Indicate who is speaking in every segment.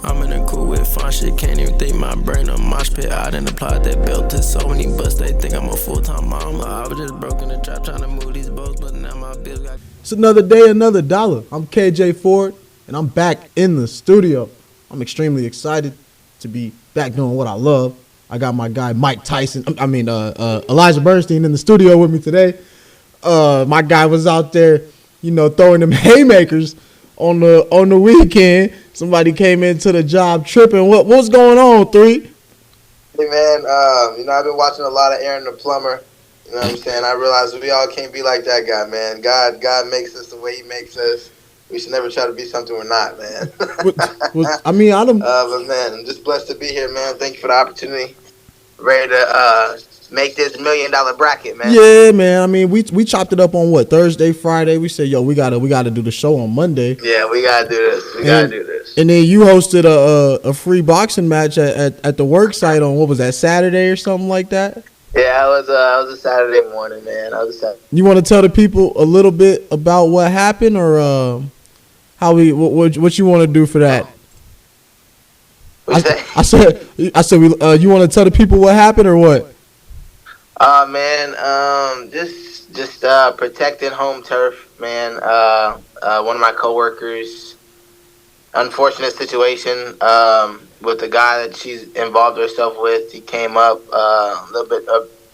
Speaker 1: I'm in a cool with fun shit, can't even think my brain a mosh pit. I done applied that belt to so many busts, they think I'm a full-time mama. I was just broke in the trap trying to move these boats, but now my bills got...
Speaker 2: It's another day, another dollar. I'm KJ Ford, and I'm back in the studio. I'm extremely excited to be back doing what I love. I got my guy Mike Tyson, Elijah Bernstein in the studio with me today. My guy was out there, throwing them haymakers on the weekend. Somebody came into the job tripping. What's going on, 3?
Speaker 3: Hey man, I've been watching a lot of Aaron the Plumber. You know what I'm saying? I realize we all can't be like that guy, man. God makes us the way He makes us. We should never try to be something we're not, man. But man, I'm just blessed to be here, man. Thank you for the opportunity. Ready to make this $1 million bracket, man.
Speaker 2: Yeah, man. I mean, we chopped it up on Thursday, Friday. We said, we gotta do the show on Monday.
Speaker 3: Yeah, we gotta do this. We gotta do this.
Speaker 2: And then you hosted a free boxing match at the work site on, what was that, Saturday or something like that?
Speaker 3: Yeah, it was a Saturday morning, man.
Speaker 2: You want to tell the people a little bit about what happened, or what you want to do for that? I said you want to tell the people what happened or what?
Speaker 3: Just protecting home turf, man. One of my coworkers, unfortunate situation with the guy that she's involved herself with. He came up a little bit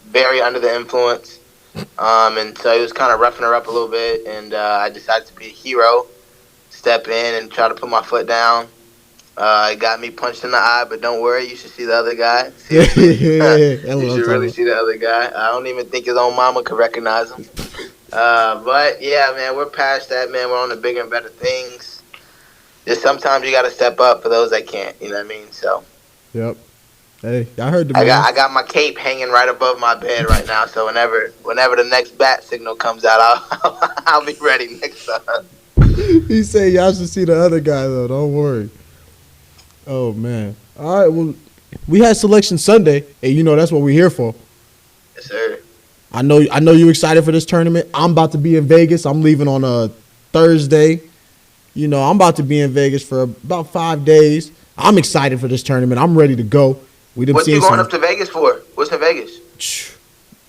Speaker 3: very under the influence, and so he was kind of roughing her up a little bit. And I decided to be a hero, step in and try to put my foot down. It got me punched in the eye, but don't worry, you should see the other guy. You should really see the other guy. I don't even think his own mama could recognize him. But yeah, man, we're past that, man. We're on to bigger and better things. Just sometimes you got to step up for those that can't. You know what I mean? So.
Speaker 2: Yep. Hey, I heard the.
Speaker 3: I got my cape hanging right above my bed right now. So whenever the next bat signal comes out, I'll be ready next time.
Speaker 2: He said y'all should see the other guy though. Don't worry. Oh, man. All right, well, we had Selection Sunday, and that's what we're here for.
Speaker 3: Yes, sir.
Speaker 2: I know you're excited for this tournament. I'm about to be in Vegas. I'm leaving on a Thursday. I'm about to be in Vegas for about 5 days. I'm excited for this tournament. I'm ready to go.
Speaker 3: What you going up to Vegas for? What's in Vegas?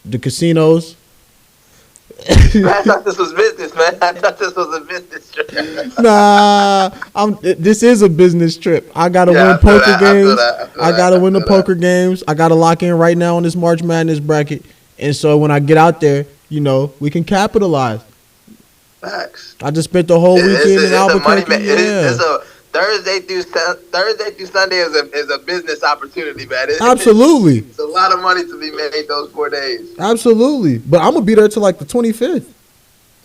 Speaker 2: The casinos.
Speaker 3: I thought this was business, man. I thought this was a business trip.
Speaker 2: Nah, this is a business trip. I gotta win poker games. I gotta win the poker games. I gotta lock in right now on this March Madness bracket. And so when I get out there, we can capitalize.
Speaker 3: Facts.
Speaker 2: I just spent the whole weekend in Albuquerque.
Speaker 3: It's a Thursday through Sunday is a business opportunity, man.
Speaker 2: Absolutely.
Speaker 3: It's a lot of money to be made those 4 days.
Speaker 2: Absolutely. But I'm gonna be there till like the 25th.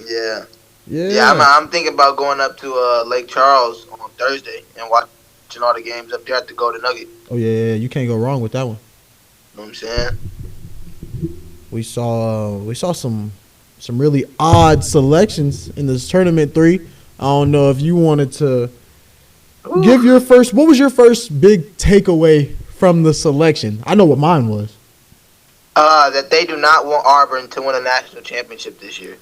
Speaker 3: Yeah.
Speaker 2: Yeah.
Speaker 3: I'm thinking about going up to Lake Charles on Thursday and watching all the games up there at the Golden Nugget.
Speaker 2: Oh yeah, you can't go wrong with that one.
Speaker 3: You know what I'm saying?
Speaker 2: We saw some really odd selections in this tournament 3. I don't know if you wanted to give your first. What was your first big takeaway from the selection? I know what mine was.
Speaker 3: That they do not want Auburn to win a national championship this year.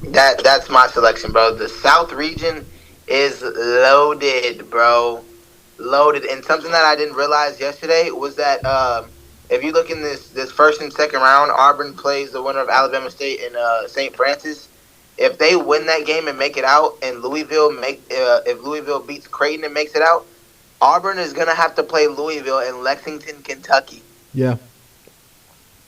Speaker 3: That's my selection, bro. The South region is loaded, bro. Loaded. And something that I didn't realize yesterday was that if you look in this first and second round, Auburn plays the winner of Alabama State and St. Francis. If they win that game and make it out, and if Louisville beats Creighton and makes it out, Auburn is gonna have to play Louisville in Lexington, Kentucky.
Speaker 2: Yeah.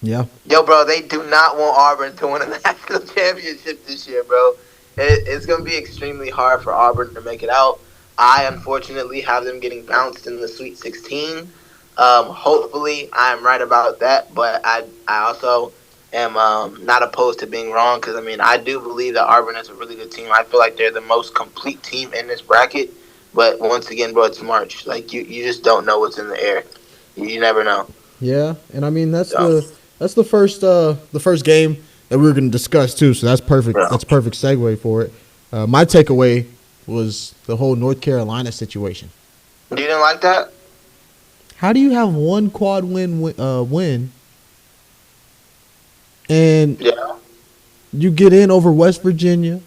Speaker 3: Yo, bro, they do not want Auburn to win a national championship this year, bro. It's gonna be extremely hard for Auburn to make it out. I unfortunately have them getting bounced in the Sweet 16. Hopefully, I'm right about that, but I also am not opposed to being wrong because, I do believe that Auburn is a really good team. I feel like they're the most complete team in this bracket. But once again, bro, it's March. Like, you just don't know what's in the air. You never know.
Speaker 2: Yeah, and that's the first game that we were going to discuss too. So that's perfect. Bro. That's a perfect segue for it. My takeaway was the whole North Carolina situation.
Speaker 3: You didn't like that?
Speaker 2: How do you have one quad win and you get in over West Virginia,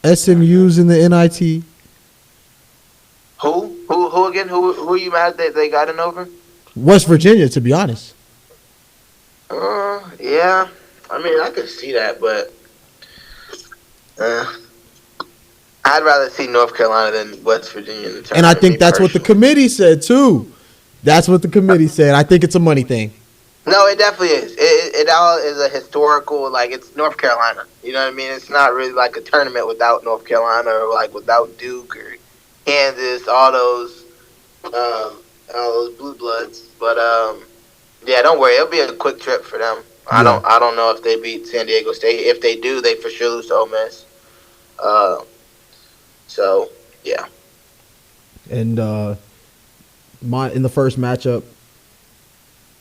Speaker 2: SMU's in the NIT.
Speaker 3: Who again? Who are you mad that they got in over?
Speaker 2: West Virginia, to be honest.
Speaker 3: Yeah. I mean, I could see that, but I'd rather see North Carolina than West Virginia in the tournament.
Speaker 2: And I think that's what the committee said, too. That's what the committee said. I think it's a money thing.
Speaker 3: No, it definitely is. It all is a historical, like, it's North Carolina. You know what I mean? It's not really like a tournament without North Carolina or, like, without Duke or Kansas, all those blue bloods. But, yeah, don't worry. It'll be a quick trip for them. I don't know if they beat San Diego State. If they do, they for sure lose to Ole Miss. So, yeah.
Speaker 2: And in the first matchup,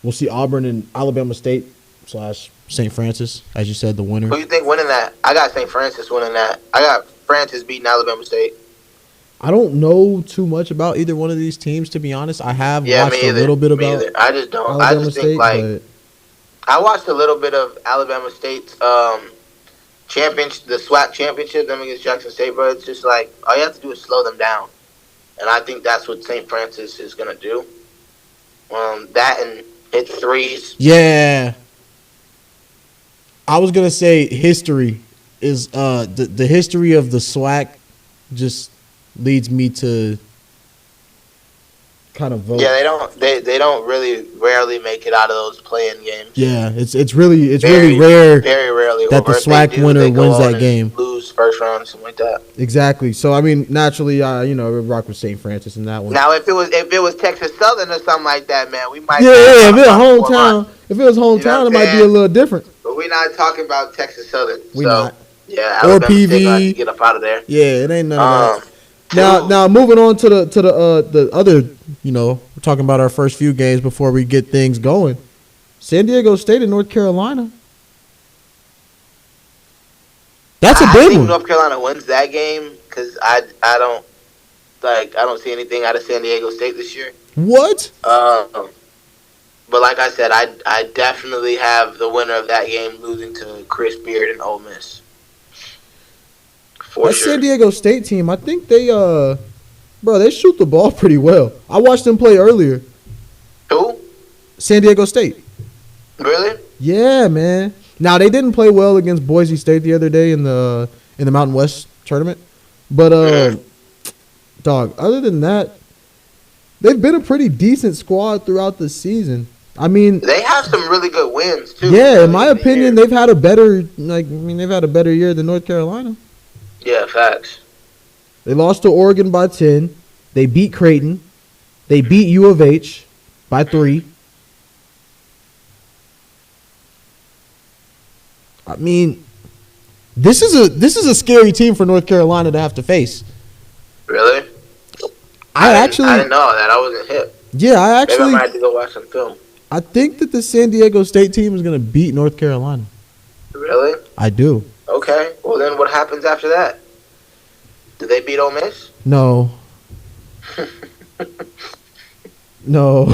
Speaker 2: we'll see Auburn and Alabama State / St. Francis, as you said, the winner.
Speaker 3: Who do you think winning that? I got St. Francis winning that. I got Francis beating Alabama State.
Speaker 2: I don't know too much about either one of these teams, to be honest. I have watched a little bit about
Speaker 3: I just don't.
Speaker 2: Alabama
Speaker 3: I just
Speaker 2: State,
Speaker 3: think, like,
Speaker 2: but
Speaker 3: I watched a little bit of Alabama State's championship, the SWAC championship, them against Jackson State, but it's just like, all you have to do is slow them down. And I think that's what St. Francis is going to do. That and hit threes.
Speaker 2: yeah. I was going to say history is the history of the SWAC just leads me to kind of vote.
Speaker 3: Yeah, they don't really rarely make it out of those play-in games.
Speaker 2: Yeah, it's really rare,
Speaker 3: very rarely
Speaker 2: that the SWAC winner wins that game.
Speaker 3: Lose first round, something like that.
Speaker 2: Exactly. So I mean, naturally, rock with St. Francis in that one.
Speaker 3: Now, if it was Texas Southern or something like that, man, we might.
Speaker 2: Yeah, if it was hometown, it might be a little different.
Speaker 3: But we're not talking about Texas Southern.
Speaker 2: We not.
Speaker 3: Yeah,
Speaker 2: or
Speaker 3: Alabama
Speaker 2: PV.
Speaker 3: State got to get up out of there.
Speaker 2: Yeah, it ain't none of that. Now moving on to the other, we're talking about our first few games before we get things going. San Diego State and North Carolina. That's a big one.
Speaker 3: I think North Carolina wins that game because I don't see anything out of San Diego State this year.
Speaker 2: What?
Speaker 3: But like I said, I definitely have the winner of that game losing to Chris Beard and Ole Miss.
Speaker 2: That San Diego State team, I think they shoot the ball pretty well. I watched them play earlier.
Speaker 3: Who?
Speaker 2: San Diego State.
Speaker 3: Really?
Speaker 2: Yeah, man. Now they didn't play well against Boise State the other day in the Mountain West tournament, but dog. Other than that, they've been a pretty decent squad throughout the season. I mean,
Speaker 3: they have some really good wins too.
Speaker 2: Yeah, in my opinion, they've had a better year than North Carolina.
Speaker 3: Yeah, facts.
Speaker 2: They lost to Oregon by 10. They beat Creighton. They beat U of H by 3. I mean, this is a scary team for North Carolina to have to face.
Speaker 3: Really? I didn't know that. I wasn't hip.
Speaker 2: Yeah,
Speaker 3: maybe I might have to go watch some film.
Speaker 2: I think that the San Diego State team is going to beat North Carolina.
Speaker 3: Really?
Speaker 2: I do.
Speaker 3: Okay. Well, then what happens after that? Do they beat Ole Miss?
Speaker 2: No. No.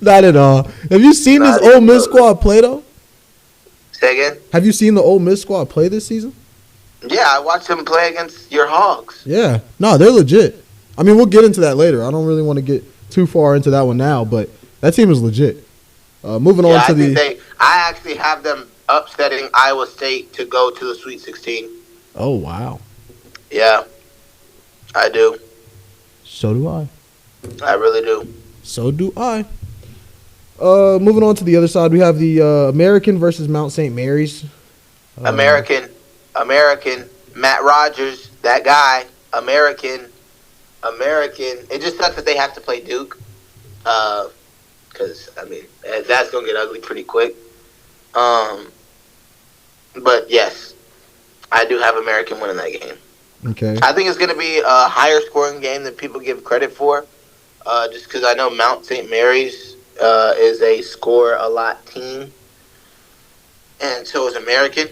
Speaker 2: Not at all. Have you seen this Ole Miss squad play, though?
Speaker 3: Say again?
Speaker 2: Have you seen the Ole Miss squad play this season?
Speaker 3: Yeah, I watched them play against your Hogs.
Speaker 2: Yeah. No, they're legit. I mean, we'll get into that later. I don't really want to get too far into that one now, but that team is legit. Moving on to
Speaker 3: I actually have them upsetting Iowa State to go to the Sweet 16.
Speaker 2: Oh, wow.
Speaker 3: Yeah, I do.
Speaker 2: So do I.
Speaker 3: I really do.
Speaker 2: So do I. Moving on to the other side, we have the American versus Mount St. Mary's.
Speaker 3: American. Matt Rogers, that guy. American. It just sucks that they have to play Duke. Because, I mean, that's going to get ugly pretty quick. But, yes, I do have American winning that game.
Speaker 2: Okay.
Speaker 3: I think it's going to be a higher scoring game than people give credit for. Just because I know Mount St. Mary's is a score-a-lot team. And so is American.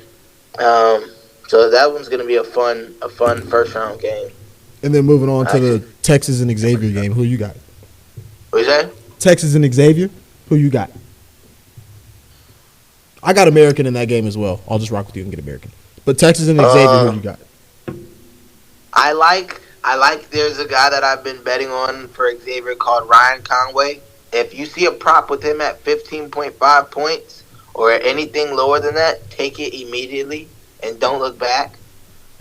Speaker 3: So that one's going to be a fun first-round game.
Speaker 2: And then moving on to the Texas and Xavier game. Who you got?
Speaker 3: What you say?
Speaker 2: Texas and Xavier. Who you got? I got American in that game as well. I'll just rock with you and get American. But Texas and Xavier, who you got?
Speaker 3: I like. There's a guy that I've been betting on for Xavier called Ryan Conway. If you see a prop with him at 15.5 points or anything lower than that, take it immediately and don't look back.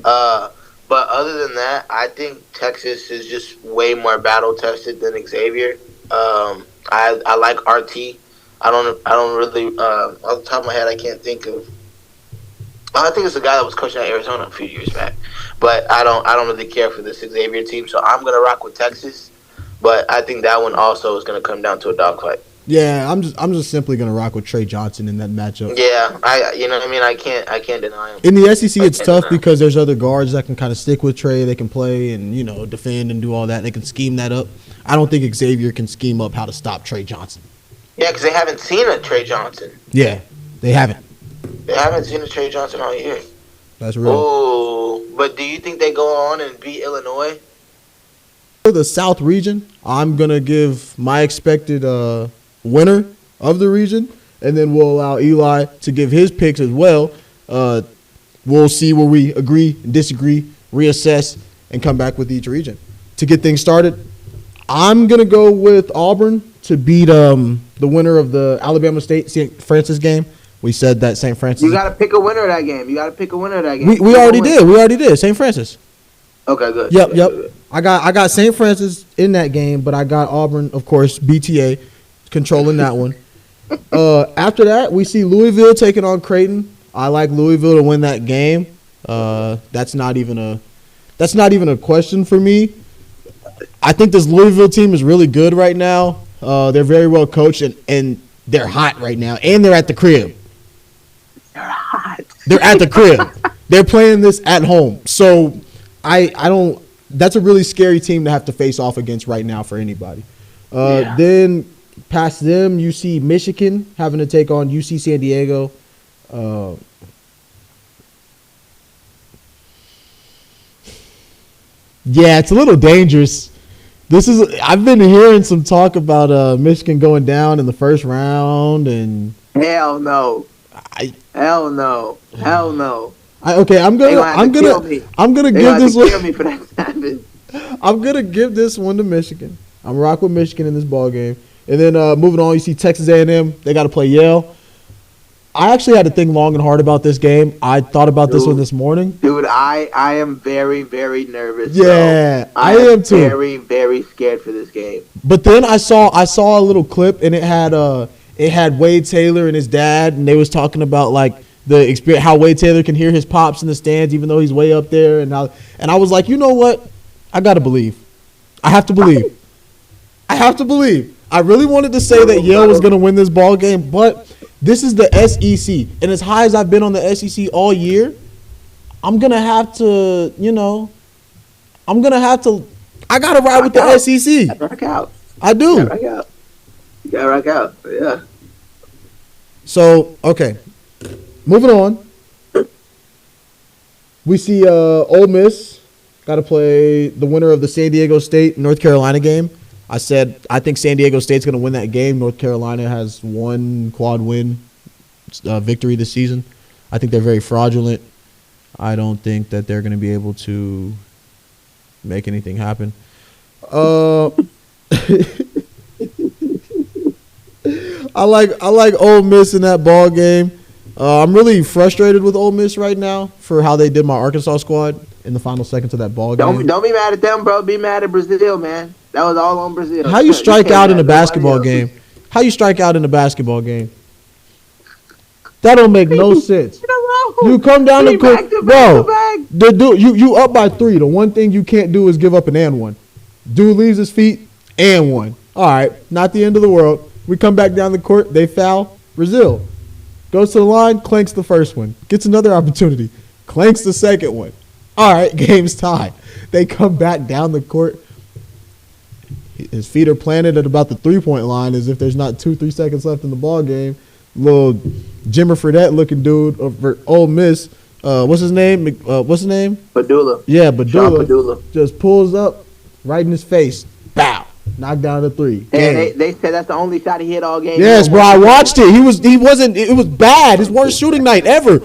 Speaker 3: But other than that, I think Texas is just way more battle tested than Xavier. I like RT. I don't really off the top of my head I can't think of. I think it's the guy that was coaching at Arizona a few years back. But I don't really care for this Xavier team, so I'm gonna rock with Texas. But I think that one also is gonna come down to a dogfight.
Speaker 2: Yeah, I'm just simply gonna rock with Trey Johnson in that matchup.
Speaker 3: Yeah, you know what I mean. I can't deny him.
Speaker 2: In the SEC, it's tough because there's other guards that can kind of stick with Trey. They can play and defend and do all that. They can scheme that up. I don't think Xavier can scheme up how to stop Trey Johnson.
Speaker 3: Yeah, because they haven't seen a Trey Johnson.
Speaker 2: Yeah, they haven't.
Speaker 3: They haven't seen a Trey Johnson all year.
Speaker 2: That's real.
Speaker 3: Oh, but do you think they go on and beat Illinois?
Speaker 2: For the South region, I'm going to give my expected winner of the region, and then we'll allow Eli to give his picks as well. We'll see where we agree and disagree, reassess, and come back with each region. To get things started, I'm going to go with Auburn to beat the winner of the Alabama State St. Francis game. We said that St. Francis.
Speaker 3: You got to pick a winner of that game.
Speaker 2: We already did. We already did. St. Francis.
Speaker 3: Okay, good.
Speaker 2: Yep.
Speaker 3: Good.
Speaker 2: I got St. Francis in that game, but I got Auburn, of course, BTA, controlling that one. After that, we see Louisville taking on Creighton. I like Louisville to win that game. That's not even a question for me. I think this Louisville team is really good right now. They're very well coached and they're hot right now, and they're at the crib.
Speaker 3: They're hot.
Speaker 2: They're at the crib. They're playing this at home. So I don't. That's a really scary team to have to face off against right now for anybody. Then past them, you see Michigan having to take on UC San Diego. Yeah, it's a little dangerous. I've been hearing some talk about Michigan going down in the first round, and
Speaker 3: hell no. Hell no.
Speaker 2: I'm gonna give this one.
Speaker 3: Kill me for that to happen.
Speaker 2: I'm gonna give this one to Michigan. I'm rock with Michigan in this ball game, and then moving on, you see Texas A&M. They got to play Yale. I actually had to think long and hard about this game. I thought about this one this morning.
Speaker 3: Dude, I am very, very nervous.
Speaker 2: Yeah, I am too.
Speaker 3: Very, very scared for this game.
Speaker 2: But then I saw a little clip, and it had Wade Taylor and his dad, and they was talking about like the experience, how Wade Taylor can hear his pops in the stands even though he's way up there, and I was like, you know what? I gotta believe. I have to believe. I really wanted to say that Yale was gonna win this ball game, but this is the SEC, and as high as I've been on the SEC all year, I'm gonna have to, I gotta ride with the SEC.
Speaker 3: Rock out.
Speaker 2: I do.
Speaker 3: You gotta rock out. Yeah.
Speaker 2: So, okay. Moving on. We see Ole Miss got to play the winner of the San Diego State North Carolina game. I said I think San Diego State's going to win that game. North Carolina has one quad win victory this season. I think they're very fraudulent. I don't think that they're going to be able to make anything happen. I like Ole Miss in that ball game. I'm really frustrated with Ole Miss right now for how they did my Arkansas squad in the final seconds of that ball game.
Speaker 3: Don't be mad at them, bro. Be mad at Brazil, man. That was all on Brazil.
Speaker 2: How you strike out in a basketball game? How you strike out in a basketball game? That don't make no sense. You come down the court, bro. You up by 3. The one thing you can't do is give up an and one. Dude leaves his feet and one. All right, not the end of the world. We come back down the court. They foul. Brazil goes to the line, clanks the first one, gets another opportunity, clanks the second one. All right, game's tied. They come back down the court. His feet are planted at about the 3-point line as if there's not 2-3 seconds left in the ball game. Little Jimmer Fredette looking dude for Ole Miss. What's his name?
Speaker 3: Padula.
Speaker 2: Yeah, Padula. Just pulls up right in his face. Bow. Knocked down the 3.
Speaker 3: And
Speaker 2: Game.
Speaker 3: they said that's the only shot he hit all game.
Speaker 2: Yes, bro. I watched it. He wasn't. It was bad. His worst shooting night ever.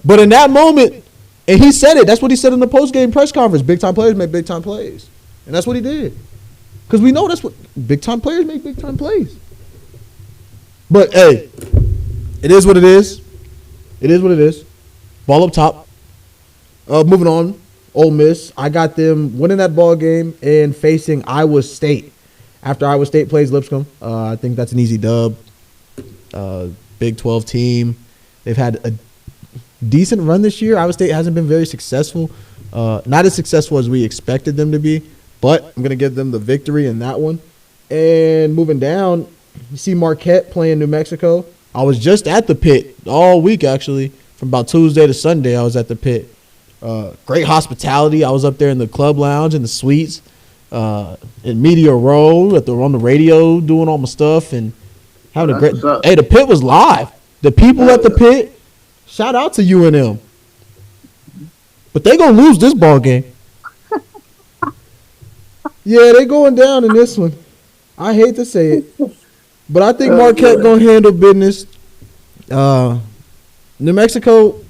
Speaker 2: But in that moment, and he said it. That's what he said in the post game press conference. Big time players make big time plays, and that's what he did. Because we know that's what big time players make big time plays. But hey, it is what it is. It is what it is. Ball up top. Moving on. Ole Miss. I got them winning that ball game and facing Iowa State. After Iowa State plays Lipscomb, I think that's an easy dub. Big 12 team. They've had a decent run this year. Iowa State hasn't been very successful. Not as successful as we expected them to be, but I'm going to give them the victory in that one. And moving down, you see Marquette playing New Mexico. I was just at the pit all week, actually. From about Tuesday to Sunday, I was at the pit. Great hospitality. I was up there in the club lounge in the suites, in Media Row on the radio doing all my stuff and having a great. Hey, the pit was live. The people at the pit. Shout out to UNM. But they gonna lose this ball game. Yeah, they going down in this one. I hate to say it, but I think Marquette gonna handle business. New Mexico.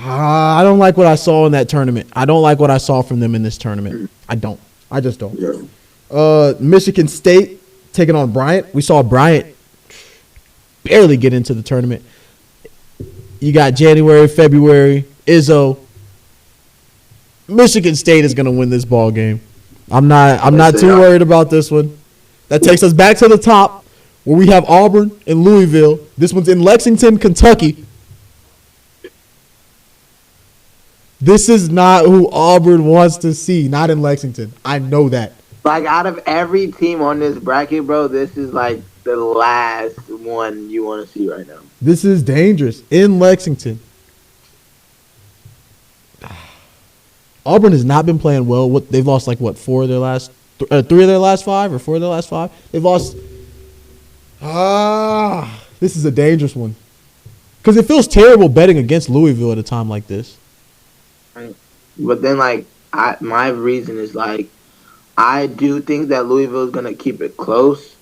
Speaker 2: I don't like what I saw in that tournament. I don't like what I saw from them in this tournament. I don't. I just don't. Michigan State taking on Bryant. We saw Bryant barely get into the tournament. You got January, February, Izzo. Michigan State is going to win this ball game. I'm not too worried about this one. That takes us back to the top where we have Auburn and Louisville. This one's in Lexington, Kentucky. This is not who Auburn wants to see. Not in Lexington. I know that.
Speaker 3: Like, out of every team on this bracket, bro, this is, like, the last one you want to see right now.
Speaker 2: This is dangerous. In Lexington. Auburn has not been playing well. They've lost, like, what, 3 of their last 5 or 4 of their last 5? They've lost. This is a dangerous one. Because it feels terrible betting against Louisville at a time like this.
Speaker 3: But then, like, my reason is, like, I do think that Louisville is going to keep it close,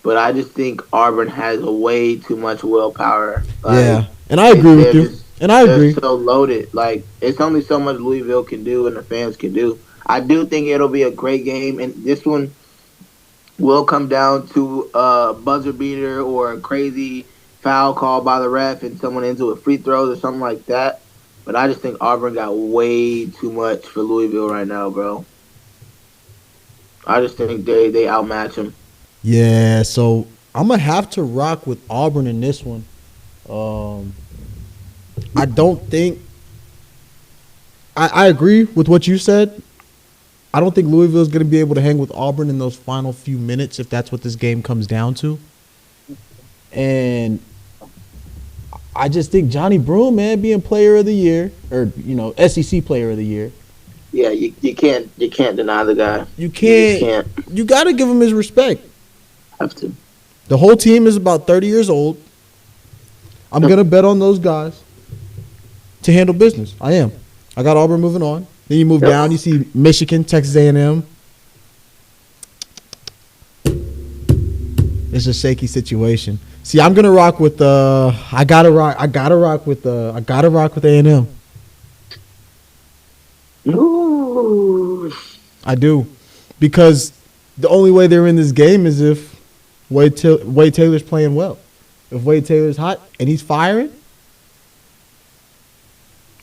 Speaker 3: but I just think Auburn has way too much willpower. Like,
Speaker 2: yeah, and I agree with you. They're
Speaker 3: so loaded. Like, it's only so much Louisville can do and the fans can do. I do think it'll be a great game, and this one will come down to a buzzer beater or a crazy foul call by the ref and someone into a free throws or something like that. But I just think Auburn got way too much for Louisville right now, bro. I just think they outmatch them.
Speaker 2: Yeah, so I'm going to have to rock with Auburn in this one. I don't think – I agree with what you said. I don't think Louisville is going to be able to hang with Auburn in those final few minutes if that's what this game comes down to. And – I just think Johnny Broome, man, being player of the year or, SEC player of the year.
Speaker 3: Yeah, you can't deny the guy.
Speaker 2: You can't. You got to give him his respect.
Speaker 3: Have to.
Speaker 2: The whole team is about 30 years old. I'm going to bet on those guys to handle business. I am. I got Auburn moving on. Then you move down, you see Michigan, Texas A&M. It's a shaky situation. See, I'm gonna rock with I gotta rock with A&M.
Speaker 3: Ooh.
Speaker 2: I do, because the only way they're in this game is if Wade Taylor's playing well. If Wade Taylor's hot and he's firing,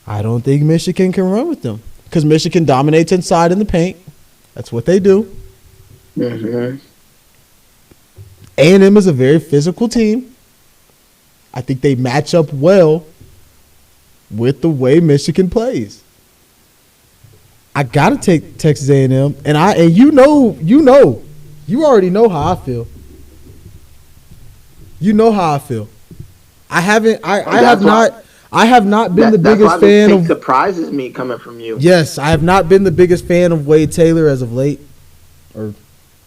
Speaker 2: I don't think Michigan can run with them because Michigan dominates inside in the paint. That's what they do.
Speaker 3: Mm-hmm.
Speaker 2: A&M is a very physical team. I think they match up well with the way Michigan plays. I gotta take Texas A&M, and you already know how I feel. You know how I feel. I have not been the biggest fan of.
Speaker 3: Surprises me coming from you.
Speaker 2: Yes, I have not been the biggest fan of Wade Taylor as of late, or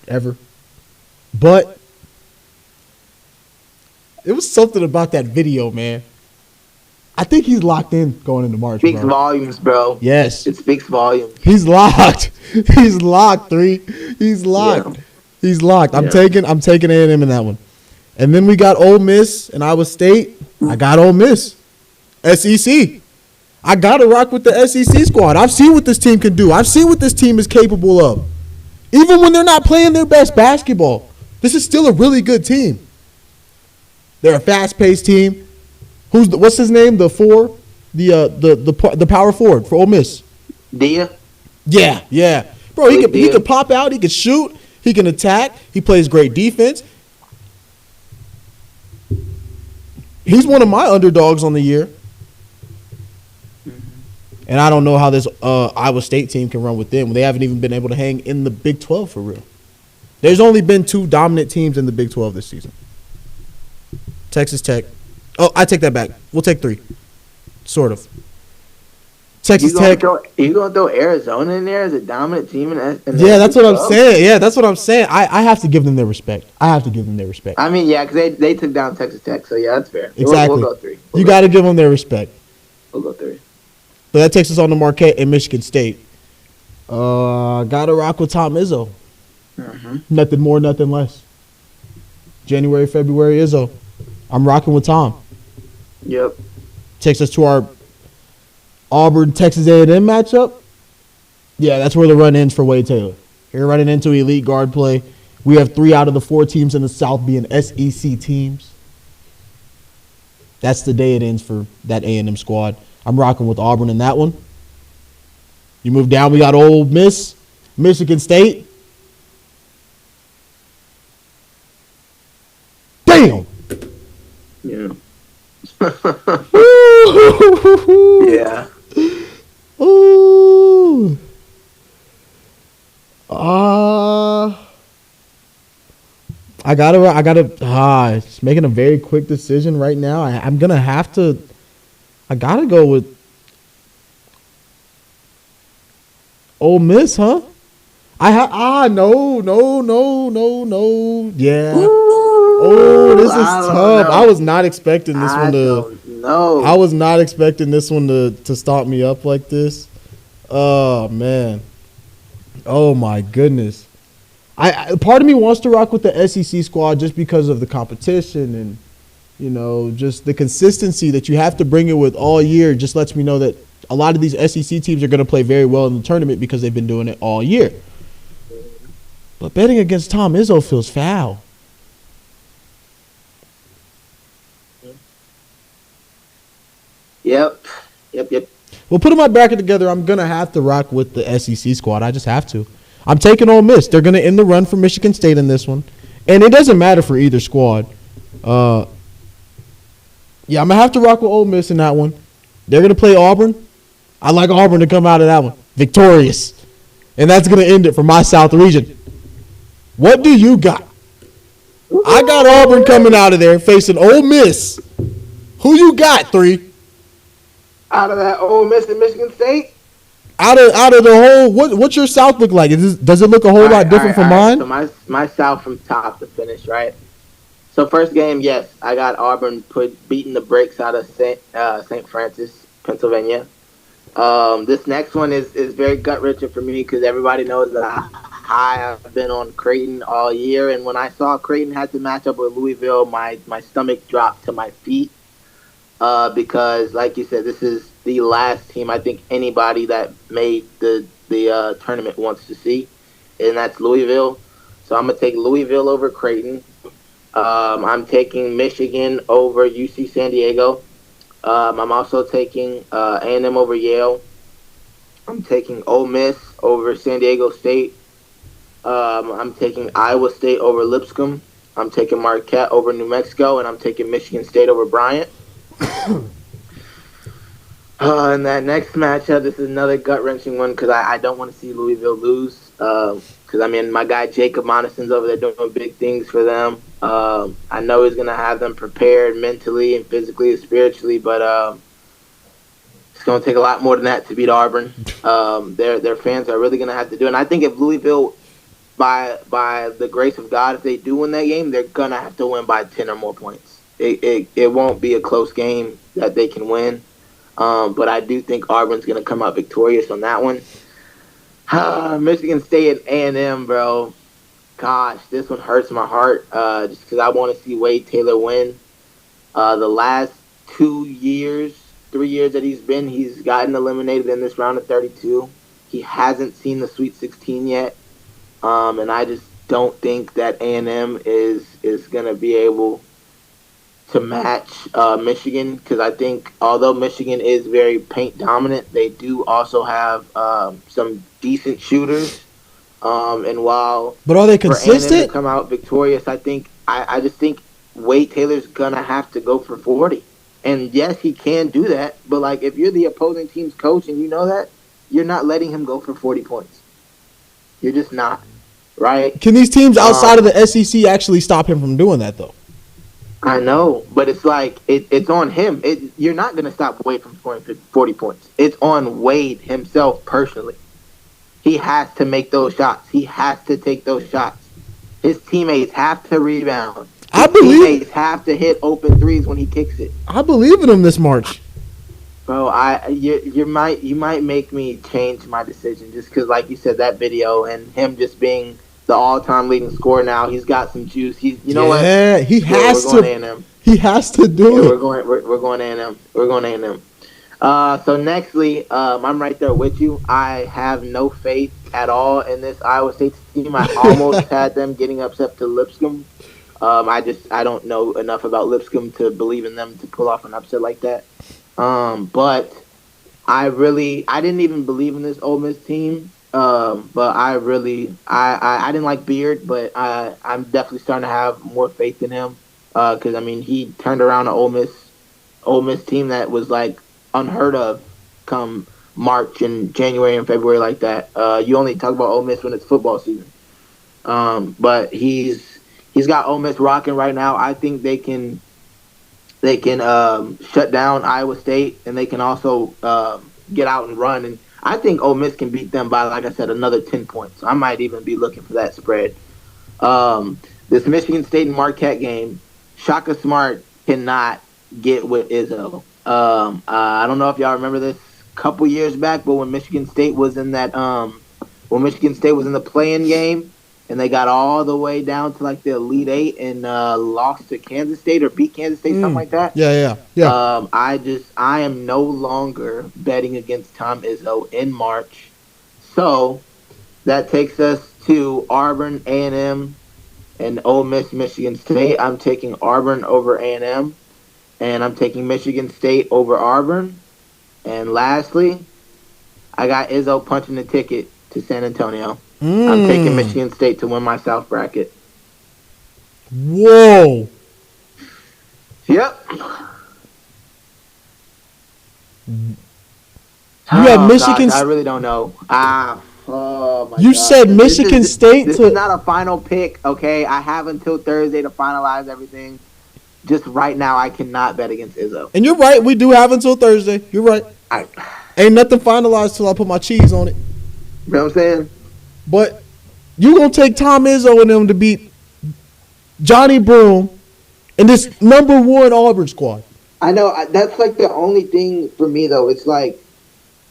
Speaker 2: ever, but. It was something about that video, man. I think he's locked in going into March,
Speaker 3: Speaks
Speaker 2: bro.
Speaker 3: volumes, bro.
Speaker 2: Yes.
Speaker 3: It speaks volumes.
Speaker 2: He's locked. He's locked, 3. He's locked.
Speaker 3: Yeah.
Speaker 2: He's locked. I'm
Speaker 3: Yeah.
Speaker 2: taking A&M in that one. And then we got Ole Miss and Iowa State. I got Ole Miss. SEC. I got to rock with the SEC squad. I've seen what this team can do. I've seen what this team is capable of. Even when they're not playing their best basketball, this is still a really good team. They're a fast-paced team. What's his name? The power forward for Ole Miss.
Speaker 3: Dia?
Speaker 2: Yeah. Bro, he could pop out, he could shoot, he can attack, he plays great defense. He's one of my underdogs on the year. And I don't know how this Iowa State team can run with them. They haven't even been able to hang in the Big 12 for real. There's only been 2 dominant teams in the Big 12 this season. Texas Tech. Oh, I take that back. We'll take 3. Sort of. Texas Tech.
Speaker 3: You going to throw Arizona in there as a dominant team?
Speaker 2: Yeah, that's what I'm saying. Yeah, that's what I'm saying. I have to give them their respect. I
Speaker 3: mean, yeah, because they took down Texas Tech, so yeah, that's fair.
Speaker 2: Exactly.
Speaker 3: We'll go 3.
Speaker 2: You got to give them their respect.
Speaker 3: We'll go 3.
Speaker 2: So that takes us on to Marquette and Michigan State. Gotta rock with Tom Izzo.
Speaker 3: Mm-hmm.
Speaker 2: Nothing more, nothing less. January, February, Izzo. I'm rocking with Tom.
Speaker 3: Yep.
Speaker 2: Takes us to our Auburn, Texas A&M matchup. Yeah, that's where the run ends for Wade Taylor. You're running into elite guard play. We have 3 out of the 4 teams in the South being SEC teams. That's the day it ends for that A&M squad. I'm rocking with Auburn in that one. You move down, we got Ole Miss, Michigan State. Damn!
Speaker 3: Yeah.
Speaker 2: Ooh.
Speaker 3: Yeah.
Speaker 2: Ooh. I gotta just making a very quick decision right now. I'm gonna have to. I gotta go with Ole Miss, huh? No. Yeah. Oh, this is tough.
Speaker 3: Know.
Speaker 2: I was not expecting this one to.
Speaker 3: No.
Speaker 2: I was not expecting this one to stop me up like this. Oh man. Oh my goodness. I part of me wants to rock with the SEC squad just because of the competition and, you know, just the consistency that you have to bring it with all year just lets me know that a lot of these SEC teams are going to play very well in the tournament because they've been doing it all year. But betting against Tom Izzo feels foul.
Speaker 3: Yep.
Speaker 2: Well, putting my bracket together, I'm going to have to rock with the SEC squad. I just have to. I'm taking Ole Miss. They're going to end the run for Michigan State in this one. And it doesn't matter for either squad. Yeah, I'm going to have to rock with Ole Miss in that one. They're going to play Auburn. I like Auburn to come out of that one victorious. And that's going to end it for my South region. What do you got? I got Auburn coming out of there facing Ole Miss. Who you got, 3?
Speaker 3: Out of that Ole Miss and Michigan State?
Speaker 2: Out of the whole, what's your South look like? Does it look a whole lot different from mine?
Speaker 3: So my South from top to finish, right? So first game, yes, I got Auburn beating the brakes out of St. Francis, Pennsylvania. This next one is very gut-wrenching for me because everybody knows that I've been on Creighton all year, and when I saw Creighton had to match up with Louisville, my stomach dropped to my feet because, like you said, this is the last team I think anybody that made the tournament wants to see, and that's Louisville. So I'm going to take Louisville over Creighton. I'm taking Michigan over UC San Diego. I'm also taking A&M over Yale. I'm taking Ole Miss over San Diego State. I'm taking Iowa State over Lipscomb. I'm taking Marquette over New Mexico, and I'm taking Michigan State over Bryant. In that next matchup, this is another gut-wrenching one because I don't want to see Louisville lose. Because, I mean, my guy Jacob Monison's over there doing big things for them. I know he's going to have them prepared mentally and physically and spiritually, but it's going to take a lot more than that to beat Auburn. Their fans are really going to have to do it. And I think if Louisville, by the grace of God, if they do win that game, they're going to have to win by 10 or more points. it won't be a close game that they can win. But I do think Auburn's going to come out victorious on that one. Michigan State and A&M, bro. Gosh, this one hurts my heart just because I want to see Wade Taylor win. The last 2 years, 3 years that he's gotten eliminated in this round of 32. He hasn't seen the Sweet 16 yet. And I just don't think that A&M is going to be able to match Michigan, because I think although Michigan is very paint dominant, they do also have some decent shooters. And while
Speaker 2: But are they
Speaker 3: for A&M
Speaker 2: consistent?
Speaker 3: to come out victorious, I just think Wade Taylor's gonna have to go for 40. And yes, he can do that, but like if you're the opposing team's coach and you know that, you're not letting him go for 40 points. You're just not, right?
Speaker 2: Can these teams outside of the SEC actually stop him from doing that, though?
Speaker 3: I know, but it's like it's on him. You're not gonna stop Wade from scoring 40 points. It's on Wade himself personally. He has to make those shots. He has to take those shots. His teammates have to rebound. His teammates have to hit open threes when he kicks it.
Speaker 2: I believe in him this March.
Speaker 3: Bro, you might make me change my decision just because, like you said, that video and him just being the all-time leading scorer now. He's got some juice. You know what?
Speaker 2: Yeah, he has
Speaker 3: we're going
Speaker 2: to.
Speaker 3: A&M.
Speaker 2: He has to do it.
Speaker 3: We're going A&M. We're going A&M. So nextly, I'm right there with you. I have no faith at all in this Iowa State team. I almost had them getting upset to Lipscomb. I don't know enough about Lipscomb to believe in them to pull off an upset like that. But I didn't even believe in this Ole Miss team. But I didn't like Beard, but I'm definitely starting to have more faith in him. Because I mean, he turned around an Ole Miss team that was like unheard of come March and January and February like that. You only talk about Ole Miss when it's football season. But he's got Ole Miss rocking right now. I think they can shut down Iowa State, and they can also get out and run. And I think Ole Miss can beat them by, like I said, another 10 points. I might even be looking for that spread. This Michigan State and Marquette game, Shaka Smart cannot get with Izzo. I don't know if y'all remember this a couple years back, but when Michigan State was in that the play-in game, and they got all the way down to like the Elite Eight and lost to Kansas State or beat Kansas State, something like that.
Speaker 2: Yeah.
Speaker 3: I am no longer betting against Tom Izzo in March. So that takes us to Auburn, A&M, and Ole Miss, Michigan State. I'm taking Auburn over A&M, and I'm taking Michigan State over Auburn. And lastly, I got Izzo punching the ticket to San Antonio. I'm taking Michigan State to win my South bracket.
Speaker 2: Whoa.
Speaker 3: Yep.
Speaker 2: You have Michigan.
Speaker 3: I really don't know. Oh my
Speaker 2: You
Speaker 3: God.
Speaker 2: said Michigan State.
Speaker 3: This is not a final pick, okay? I have until Thursday to finalize everything. Just right now, I cannot bet against Izzo.
Speaker 2: And you're right. We do have until Thursday. You're right. Ain't nothing finalized till I put my cheese on it.
Speaker 3: You know what I'm saying?
Speaker 2: But you gonna take Tom Izzo and them to beat Johnny Broom and this #1 Auburn squad.
Speaker 3: I know. That's like the only thing for me, though. It's like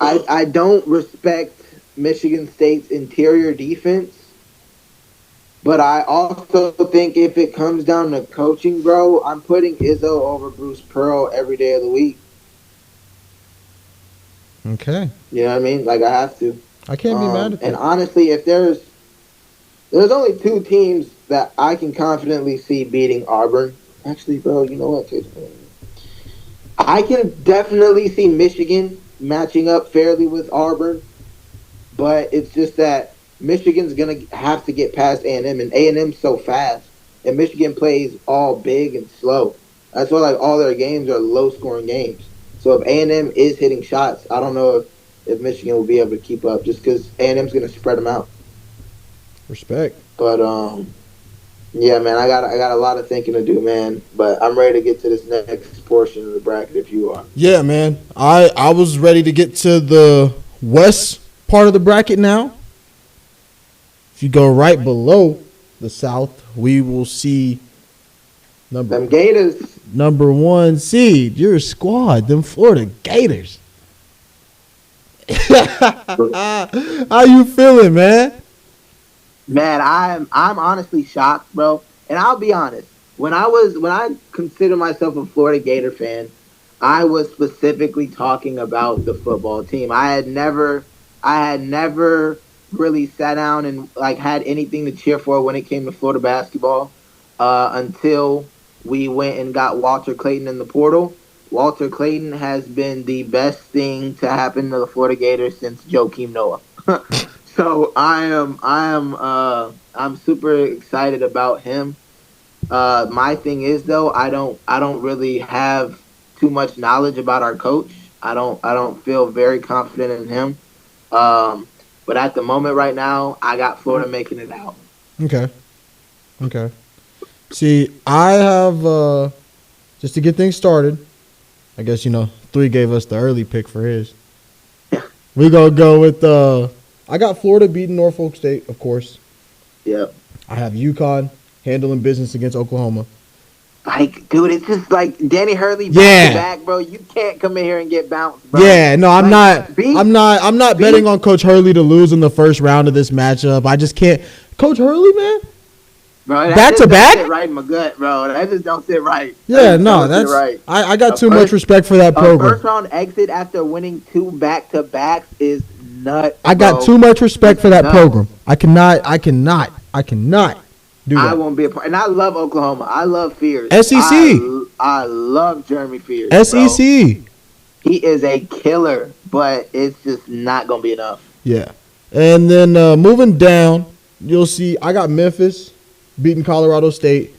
Speaker 3: I don't respect Michigan State's interior defense, but I also think if it comes down to coaching, bro, I'm putting Izzo over Bruce Pearl every day of the week.
Speaker 2: Okay.
Speaker 3: You know what I mean? Like, I have to.
Speaker 2: I can't be mad at that.
Speaker 3: And honestly, if there's only two teams that I can confidently see beating Auburn. Actually, bro, you know what? I can definitely see Michigan matching up fairly with Auburn, but it's just that Michigan's gonna have to get past A&M, and A&M's so fast, and Michigan plays all big and slow. That's why like all their games are low-scoring games. So if A&M is hitting shots, I don't know if Michigan will be able to keep up, just because A&M's gonna spread them out.
Speaker 2: Respect.
Speaker 3: But yeah, man, I got a lot of thinking to do, man. But I'm ready to get to this next portion of the bracket if you are.
Speaker 2: Yeah, man. I was ready to get to the west part of the bracket now. If you go right below the South, we will see
Speaker 3: Them Gators.
Speaker 2: Number 1 seed. Your squad, them Florida Gators. How you feeling, man?
Speaker 3: Man, I'm honestly shocked, bro. And I'll be honest. When I consider myself a Florida Gator fan, I was specifically talking about the football team. I had never really sat down and like had anything to cheer for when it came to Florida basketball until we went and got Walter Clayton in the portal. Walter Clayton has been the best thing to happen to the Florida Gators since Joakim Noah. So I'm super excited about him. My thing is though, I don't really have too much knowledge about our coach. I don't feel very confident in him. But at the moment right now, I got Florida making it out.
Speaker 2: Okay. See, I have just to get things started. I guess 3 gave us the early pick for his. We gonna go with I got Florida beating Norfolk State, of course.
Speaker 3: Yep.
Speaker 2: I have UConn handling business against Oklahoma.
Speaker 3: Like, dude, it's just like Danny Hurley back to back, bro. You can't come in here and get bounced, bro.
Speaker 2: Yeah, no, I'm
Speaker 3: like,
Speaker 2: not. I'm not betting on Coach Hurley to lose in the first round of this matchup. I just can't. Coach Hurley, man.
Speaker 3: Bro, that
Speaker 2: back to back?
Speaker 3: Sit right in my gut, bro. That just don't sit right.
Speaker 2: Yeah, no, that's right. I got too much respect for that program.
Speaker 3: First round exit after winning 2 back-to-backs is nuts.
Speaker 2: I got too much respect for that program. I cannot do that.
Speaker 3: I won't be a part. And I love Oklahoma. I love Fears.
Speaker 2: SEC.
Speaker 3: I love Jeremy Fears.
Speaker 2: SEC.
Speaker 3: Bro. He is a killer, but it's just not gonna be enough.
Speaker 2: Yeah, and then moving down, you'll see I got Memphis beating Colorado State.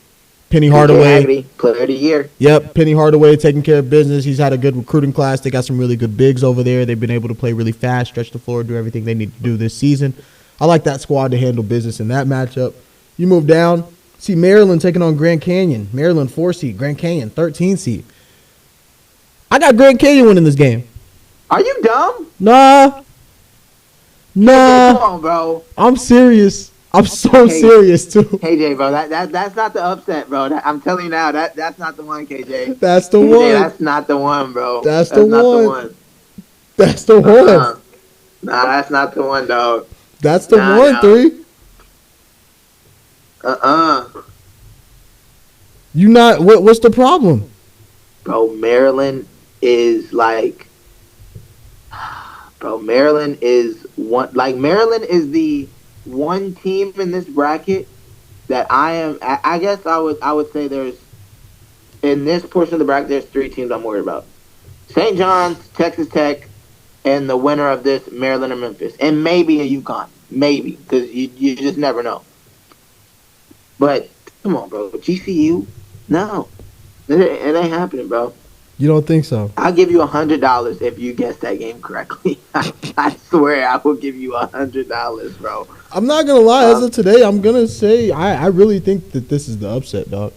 Speaker 2: Penny Hardaway,
Speaker 3: player of the year.
Speaker 2: Yep, Penny Hardaway taking care of business. He's had a good recruiting class. They got some really good bigs over there. They've been able to play really fast, stretch the floor, do everything they need to do this season. I like that squad to handle business in that matchup. You move down, see Maryland taking on Grand Canyon. Maryland 4 seed, Grand Canyon 13 seed. I got Grand Canyon winning this game.
Speaker 3: Are you dumb?
Speaker 2: Nah.
Speaker 3: Come on, bro.
Speaker 2: I'm serious. I'm so serious too.
Speaker 3: KJ, bro, that's not the upset, bro. I'm telling you now, that's not the one, KJ.
Speaker 2: That's the one.
Speaker 3: That's not the one, bro.
Speaker 2: That's not the one. That's the
Speaker 3: one.
Speaker 2: Nah,
Speaker 3: that's not the one, dog.
Speaker 2: That's the one, 3. You not? What's the problem?
Speaker 3: Bro, Maryland is like, Maryland is one. Like Maryland is the one team in this bracket that I guess I would say there's in this portion of the bracket there's 3 teams I'm worried about: St. John's, Texas Tech, and the winner of this, Maryland or Memphis, and maybe a UConn, maybe, because you just never know. But come on, bro, GCU, no, it ain't happening, bro.
Speaker 2: You don't think so?
Speaker 3: I'll give you $100 if you guess that game correctly. I swear I will give you $100, bro.
Speaker 2: I'm not gonna lie. As of today, I'm gonna say I really think that this is the upset, dog.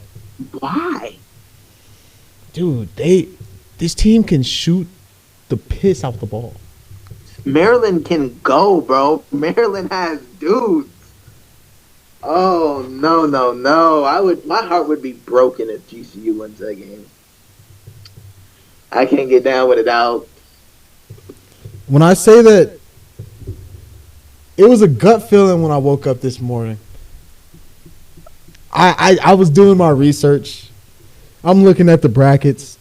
Speaker 3: Why?
Speaker 2: Dude, this team can shoot the piss out the ball.
Speaker 3: Maryland can go, bro. Maryland has dudes. Oh no! My heart would be broken if GCU wins that game. I can't get down with it out.
Speaker 2: When I say that, it was a gut feeling when I woke up this morning. I was doing my research. I'm looking at the brackets.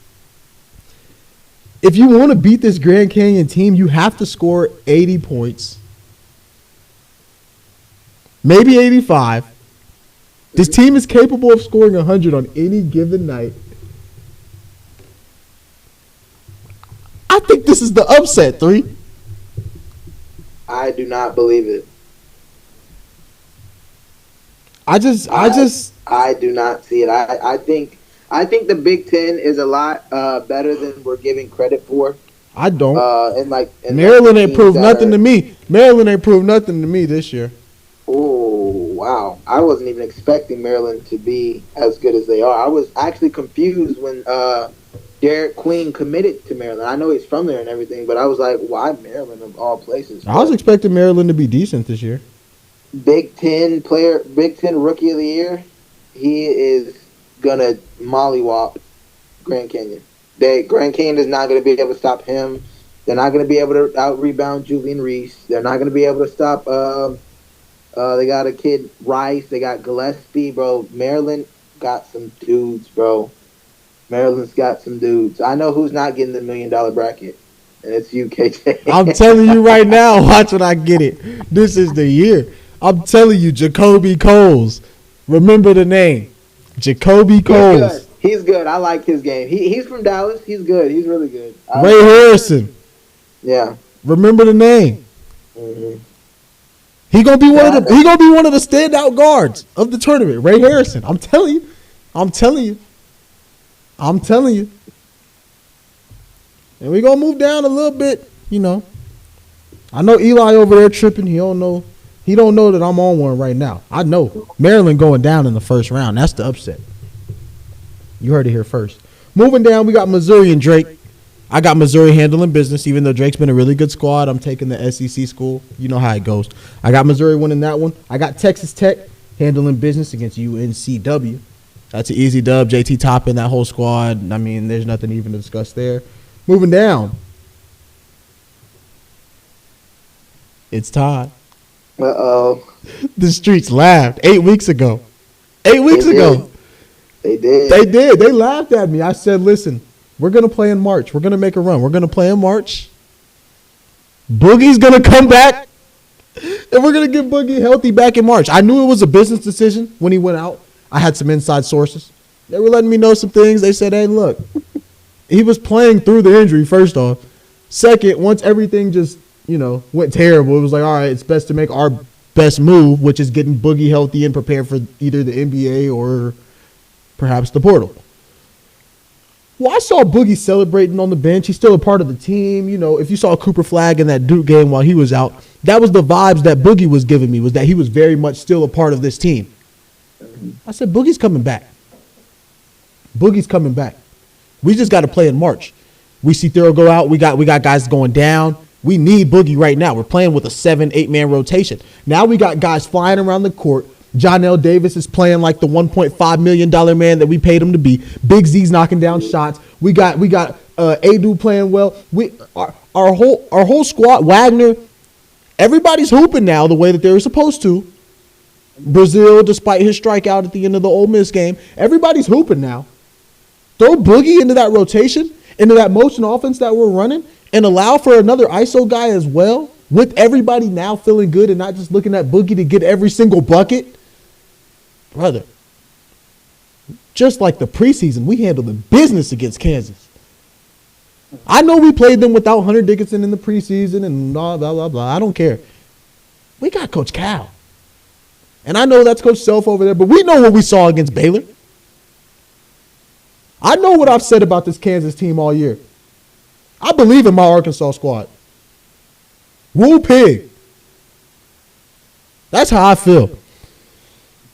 Speaker 2: If you want to beat this Grand Canyon team, you have to score 80 points. Maybe 85. This team is capable of scoring 100 on any given night. I think this is the upset, 3.
Speaker 3: I do not believe it.
Speaker 2: I
Speaker 3: do not see it. I think the Big Ten is a lot better than we're giving credit for.
Speaker 2: I don't.
Speaker 3: And
Speaker 2: Maryland ain't proved nothing to me. Maryland ain't proved nothing to me this year.
Speaker 3: Oh, wow. I wasn't even expecting Maryland to be as good as they are. I was actually confused when Derek Queen committed to Maryland. I know he's from there and everything, but I was like, why Maryland of all places?
Speaker 2: I was expecting Maryland to be decent this year.
Speaker 3: Big Ten Rookie of the Year. He is gonna mollywop Grand Canyon. Grand Canyon is not gonna be able to stop him. They're not gonna be able to out rebound Julian Reese. They're not gonna be able to stop. They got a kid Rice. They got Gillespie, bro. Maryland got some dudes, bro. Maryland's got some dudes. I know who's not getting the $1 million bracket, and it's you, KJ.
Speaker 2: I'm telling you right now, watch when I get it. This is the year. I'm telling you, Jacoby Coles. Remember the name. Jacoby Coles.
Speaker 3: He's good. I like his game. He's from Dallas. He's good. He's really good.
Speaker 2: Ray Harrison.
Speaker 3: Yeah.
Speaker 2: Remember the name.
Speaker 3: Mm-hmm.
Speaker 2: He gonna be one of the standout guards of the tournament. Ray Harrison. I'm telling you. And we gonna move down a little bit, you know. I know Eli over there tripping. He don't know that I'm on one right now. I know Maryland going down in the first round. That's the upset. You heard it here first. Moving down, we got Missouri and Drake. I got Missouri handling business, even though Drake's been a really good squad. I'm taking the SEC school. You know how it goes. I got Missouri winning that one. I got Texas Tech handling business against UNCW. That's an easy dub. JT Toppin, that whole squad. I mean, there's nothing even to discuss there. Moving down. It's time.
Speaker 3: Uh-oh.
Speaker 2: The streets laughed 8 weeks ago. 8 weeks ago.
Speaker 3: They did.
Speaker 2: They laughed at me. I said, listen, we're going to play in March. We're going to make a run. We're going to play in March. Boogie's going to come back. And we're going to get Boogie healthy back in March. I knew it was a business decision when he went out. I had some inside sources. They were letting me know some things. They said, hey, look, he was playing through the injury, first off. Second, once everything just, went terrible, it was like, all right, it's best to make our best move, which is getting Boogie healthy and prepared for either the NBA or perhaps the portal. Well, I saw Boogie celebrating on the bench. He's still a part of the team. If you saw Cooper Flag in that Duke game while he was out, that was the vibes that Boogie was giving me, was that he was very much still a part of this team. I said, Boogie's coming back. Boogie's coming back. We just got to play in March. We see Thurl go out. We got guys going down. We need Boogie right now. We're playing with a 7-8 man rotation. Now we got guys flying around the court. John L. Davis is playing like the $1.5 million man that we paid him to be. Big Z's knocking down shots. We got Adu playing well. Our whole squad, Wagner, everybody's hooping now the way that they were supposed to. Brazil, despite his strikeout at the end of the Ole Miss game, everybody's hooping now. Throw Boogie into that rotation, into that motion offense that we're running, and allow for another ISO guy as well, with everybody now feeling good and not just looking at Boogie to get every single bucket. Brother, just like the preseason, we handled the business against Kansas. I know we played them without Hunter Dickinson in the preseason and blah, blah, blah, blah. I don't care. We got Coach Cal. And I know that's Coach Self over there, but we know what we saw against Baylor. I know what I've said about this Kansas team all year. I believe in my Arkansas squad. Woo pig. That's how I feel.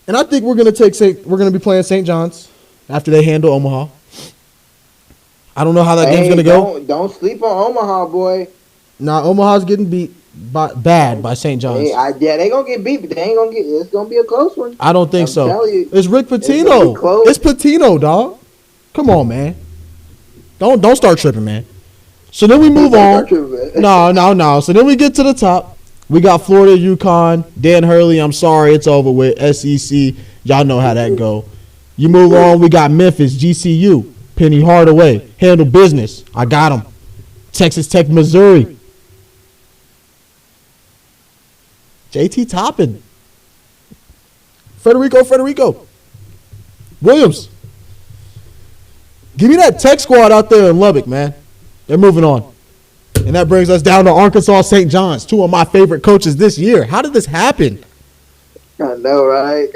Speaker 2: And I think we're gonna be playing St. John's after they handle Omaha. I don't know how that game's gonna go.
Speaker 3: Don't sleep on Omaha, boy.
Speaker 2: Nah, Omaha's getting beat bad by St. John's.
Speaker 3: They gonna get beat, but they ain't gonna get. It's gonna be a close one.
Speaker 2: I don't think so.
Speaker 3: You,
Speaker 2: it's Rick Pitino. It's Pitino, dog. Come on, man. Don't start tripping, man. So then we move on. No. So then we get to the top. We got Florida, UConn, Dan Hurley. I'm sorry, it's over with. SEC, y'all know how that go. You move on. We got Memphis, GCU, Penny Hardaway, handle business. I got him. Texas Tech, Missouri. JT Toppin. Federico. Williams. Give me that Tech squad out there in Lubbock, man. They're moving on. And that brings us down to Arkansas St. John's, two of my favorite coaches this year. How did this happen?
Speaker 3: I know, right?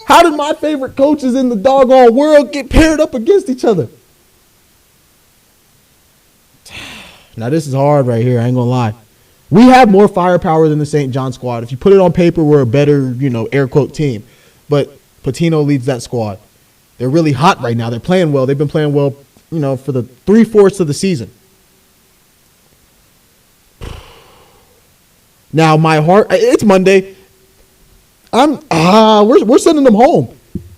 Speaker 2: How did my favorite coaches in the doggone world get paired up against each other? Now, this is hard right here. I ain't going to lie. We have more firepower than the St. John squad. If you put it on paper, we're a better, air quote team. But Pitino leads that squad. They're really hot right now. They're playing well. They've been playing well, for the 3/4 of the season. Now, my heart, it's Monday. We're sending them home.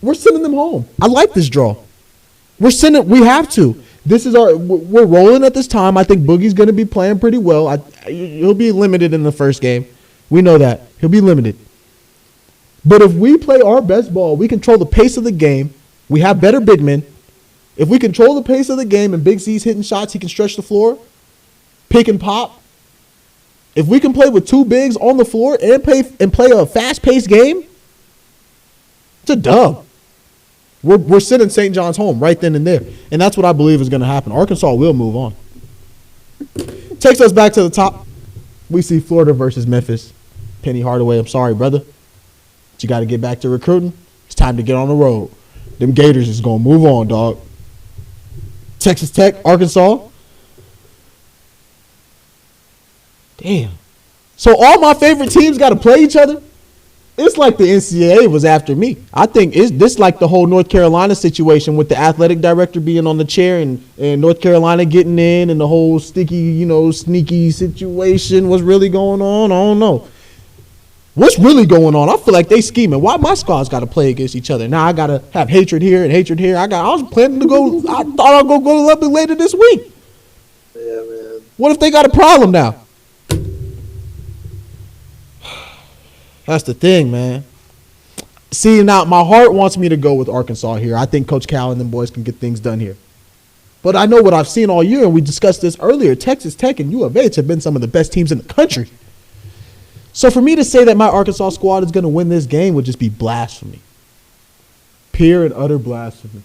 Speaker 2: we're sending them home. I like this draw. We have to. We're rolling at this time. I think Boogie's going to be playing pretty well. He'll be limited in the first game. We know that. He'll be limited. But if we play our best ball, we control the pace of the game. We have better big men. If we control the pace of the game and Big Z's hitting shots, he can stretch the floor, pick and pop. If we can play with two bigs on the floor and play a fast-paced game, it's a dub. We're sending St. John's home right then and there. And that's what I believe is going to happen. Arkansas will move on. Takes us back to the top. We see Florida versus Memphis. Penny Hardaway, I'm sorry, brother. But you got to get back to recruiting. It's time to get on the road. Them Gators is going to move on, dog. Texas Tech, Arkansas. Damn. So all my favorite teams got to play each other? It's like the NCAA was after me. I think this like the whole North Carolina situation with the athletic director being on the chair and North Carolina getting in and the whole sticky, sneaky situation. What's really going on? I don't know. What's really going on? I feel like they scheming. Why my squads got to play against each other? Now I got to have hatred here and hatred here. I was planning to go. I thought I'd go to Lubbock later this week.
Speaker 3: Yeah, man.
Speaker 2: What if they got a problem now? That's the thing, man. See, now my heart wants me to go with Arkansas here. I think Coach Cal and them boys can get things done here. But I know what I've seen all year, and we discussed this earlier. Texas Tech and U of H have been some of the best teams in the country. So for me to say that my Arkansas squad is going to win this game would just be blasphemy. Pure and utter blasphemy.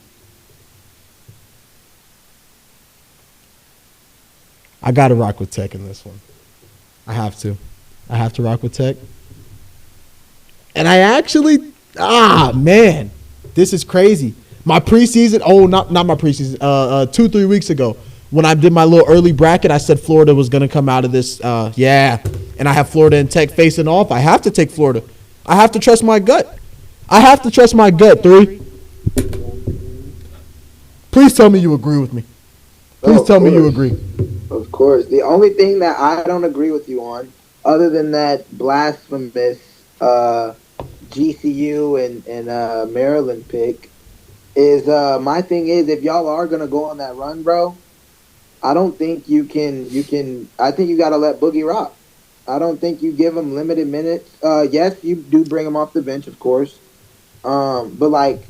Speaker 2: I got to rock with Tech in this one. I have to. I have to rock with Tech. And I actually, man, this is crazy. My preseason, not my preseason, 2-3 weeks ago, when I did my little early bracket, I said Florida was going to come out of this, and I have Florida and Tech facing off. I have to take Florida. I have to trust my gut. I have to trust my gut, 3. Please tell me you agree with me. Please tell me you agree.
Speaker 3: Of course. The only thing that I don't agree with you on, other than that blasphemous GCU and Maryland pick, is my thing is if y'all are gonna go on that run, bro, I don't think you can. I think you gotta let Boogie rock. I don't think you give him limited minutes. Yes, you do bring him off the bench, of course. But like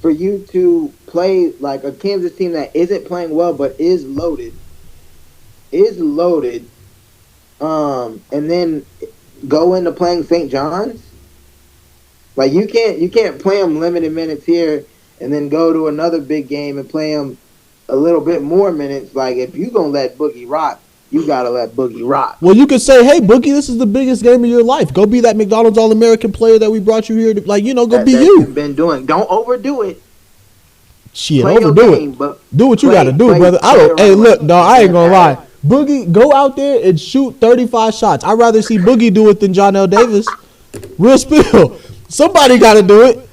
Speaker 3: for you to play like a Kansas team that isn't playing well but is loaded, and then go into playing St. John's. Like you can't play him limited minutes here and then go to another big game and play him a little bit more minutes. Like if you gonna let Boogie rock, you gotta let Boogie rock.
Speaker 2: Well, you could say, hey Boogie, this is the biggest game of your life. Go be that McDonald's All-American player that we brought you here to, go be you.
Speaker 3: Been doing. Don't overdo it.
Speaker 2: Shit, overdo it. Do what you gotta do, brother. Hey, look, dog, I ain't gonna lie. Boogie, go out there and shoot 35 shots. I'd rather see Boogie do it than Jonell Davis. Real spill. Somebody got to do it.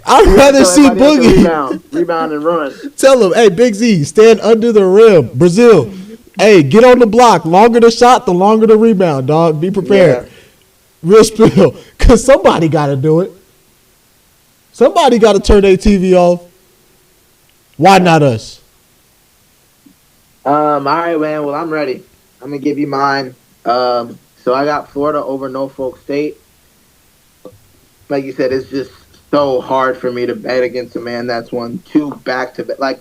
Speaker 2: I'd rather see Boogie.
Speaker 3: Rebound and run.
Speaker 2: Tell him, hey, Big Z, stand under the rim. Brazil, hey, get on the block. Longer the shot, the longer the rebound, dog. Be prepared. Yeah. Real spill. Because somebody got to do it. Somebody got to turn their TV off. Why not us?
Speaker 3: All right, man. Well, I'm ready. I'm going to give you mine. So I got Florida over Norfolk State. Like you said, it's just so hard for me to bet against a man that's won 2 back-to-back. Like,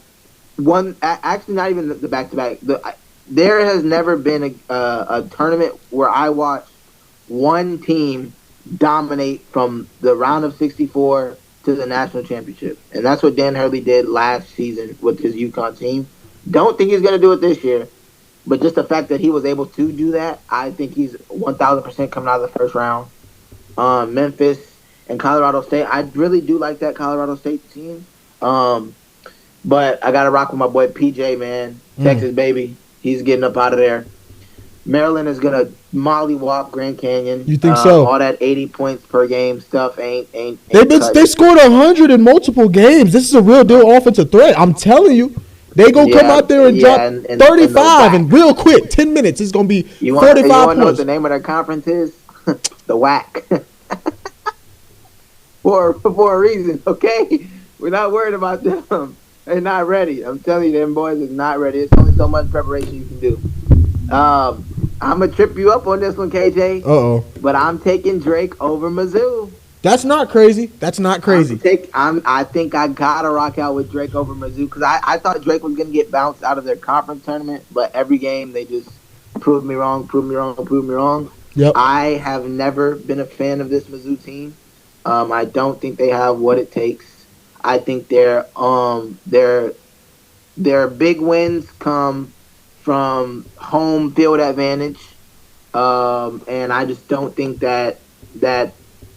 Speaker 3: one, actually not even the back-to-back. There has never been a tournament where I watched one team dominate from the round of 64 to the national championship. And that's what Dan Hurley did last season with his UConn team. Don't think he's going to do it this year. But just the fact that he was able to do that, I think he's 1,000% coming out of the first round. Memphis and Colorado State, I really do like that Colorado State team. But I got to rock with my boy PJ, man. Texas, baby. He's getting up out of there. Maryland is going to mollywop Grand Canyon.
Speaker 2: You think so?
Speaker 3: All that 80 points per game stuff ain't
Speaker 2: They scored 100 in multiple games. This is a real deal offensive threat. I'm telling you. They going to come out there and drop 35 and real quick. 10 minutes. It's going to be 45 points. You want to know
Speaker 3: what the name of their conference is? The WAC. for a reason, okay? We're not worried about them. They're not ready. I'm telling you, them boys is not ready. There's only so much preparation you can do. I'm gonna trip you up on this one, KJ.
Speaker 2: Uh-oh.
Speaker 3: But I'm taking Drake over Mizzou.
Speaker 2: That's not crazy. That's not crazy.
Speaker 3: I think I gotta rock out with Drake over Mizzou because I thought Drake was gonna get bounced out of their conference tournament, but every game they just proved me wrong.
Speaker 2: Yep.
Speaker 3: I have never been a fan of this Mizzou team. I don't think they have what it takes. I think their big wins come from home field advantage, and I just don't think that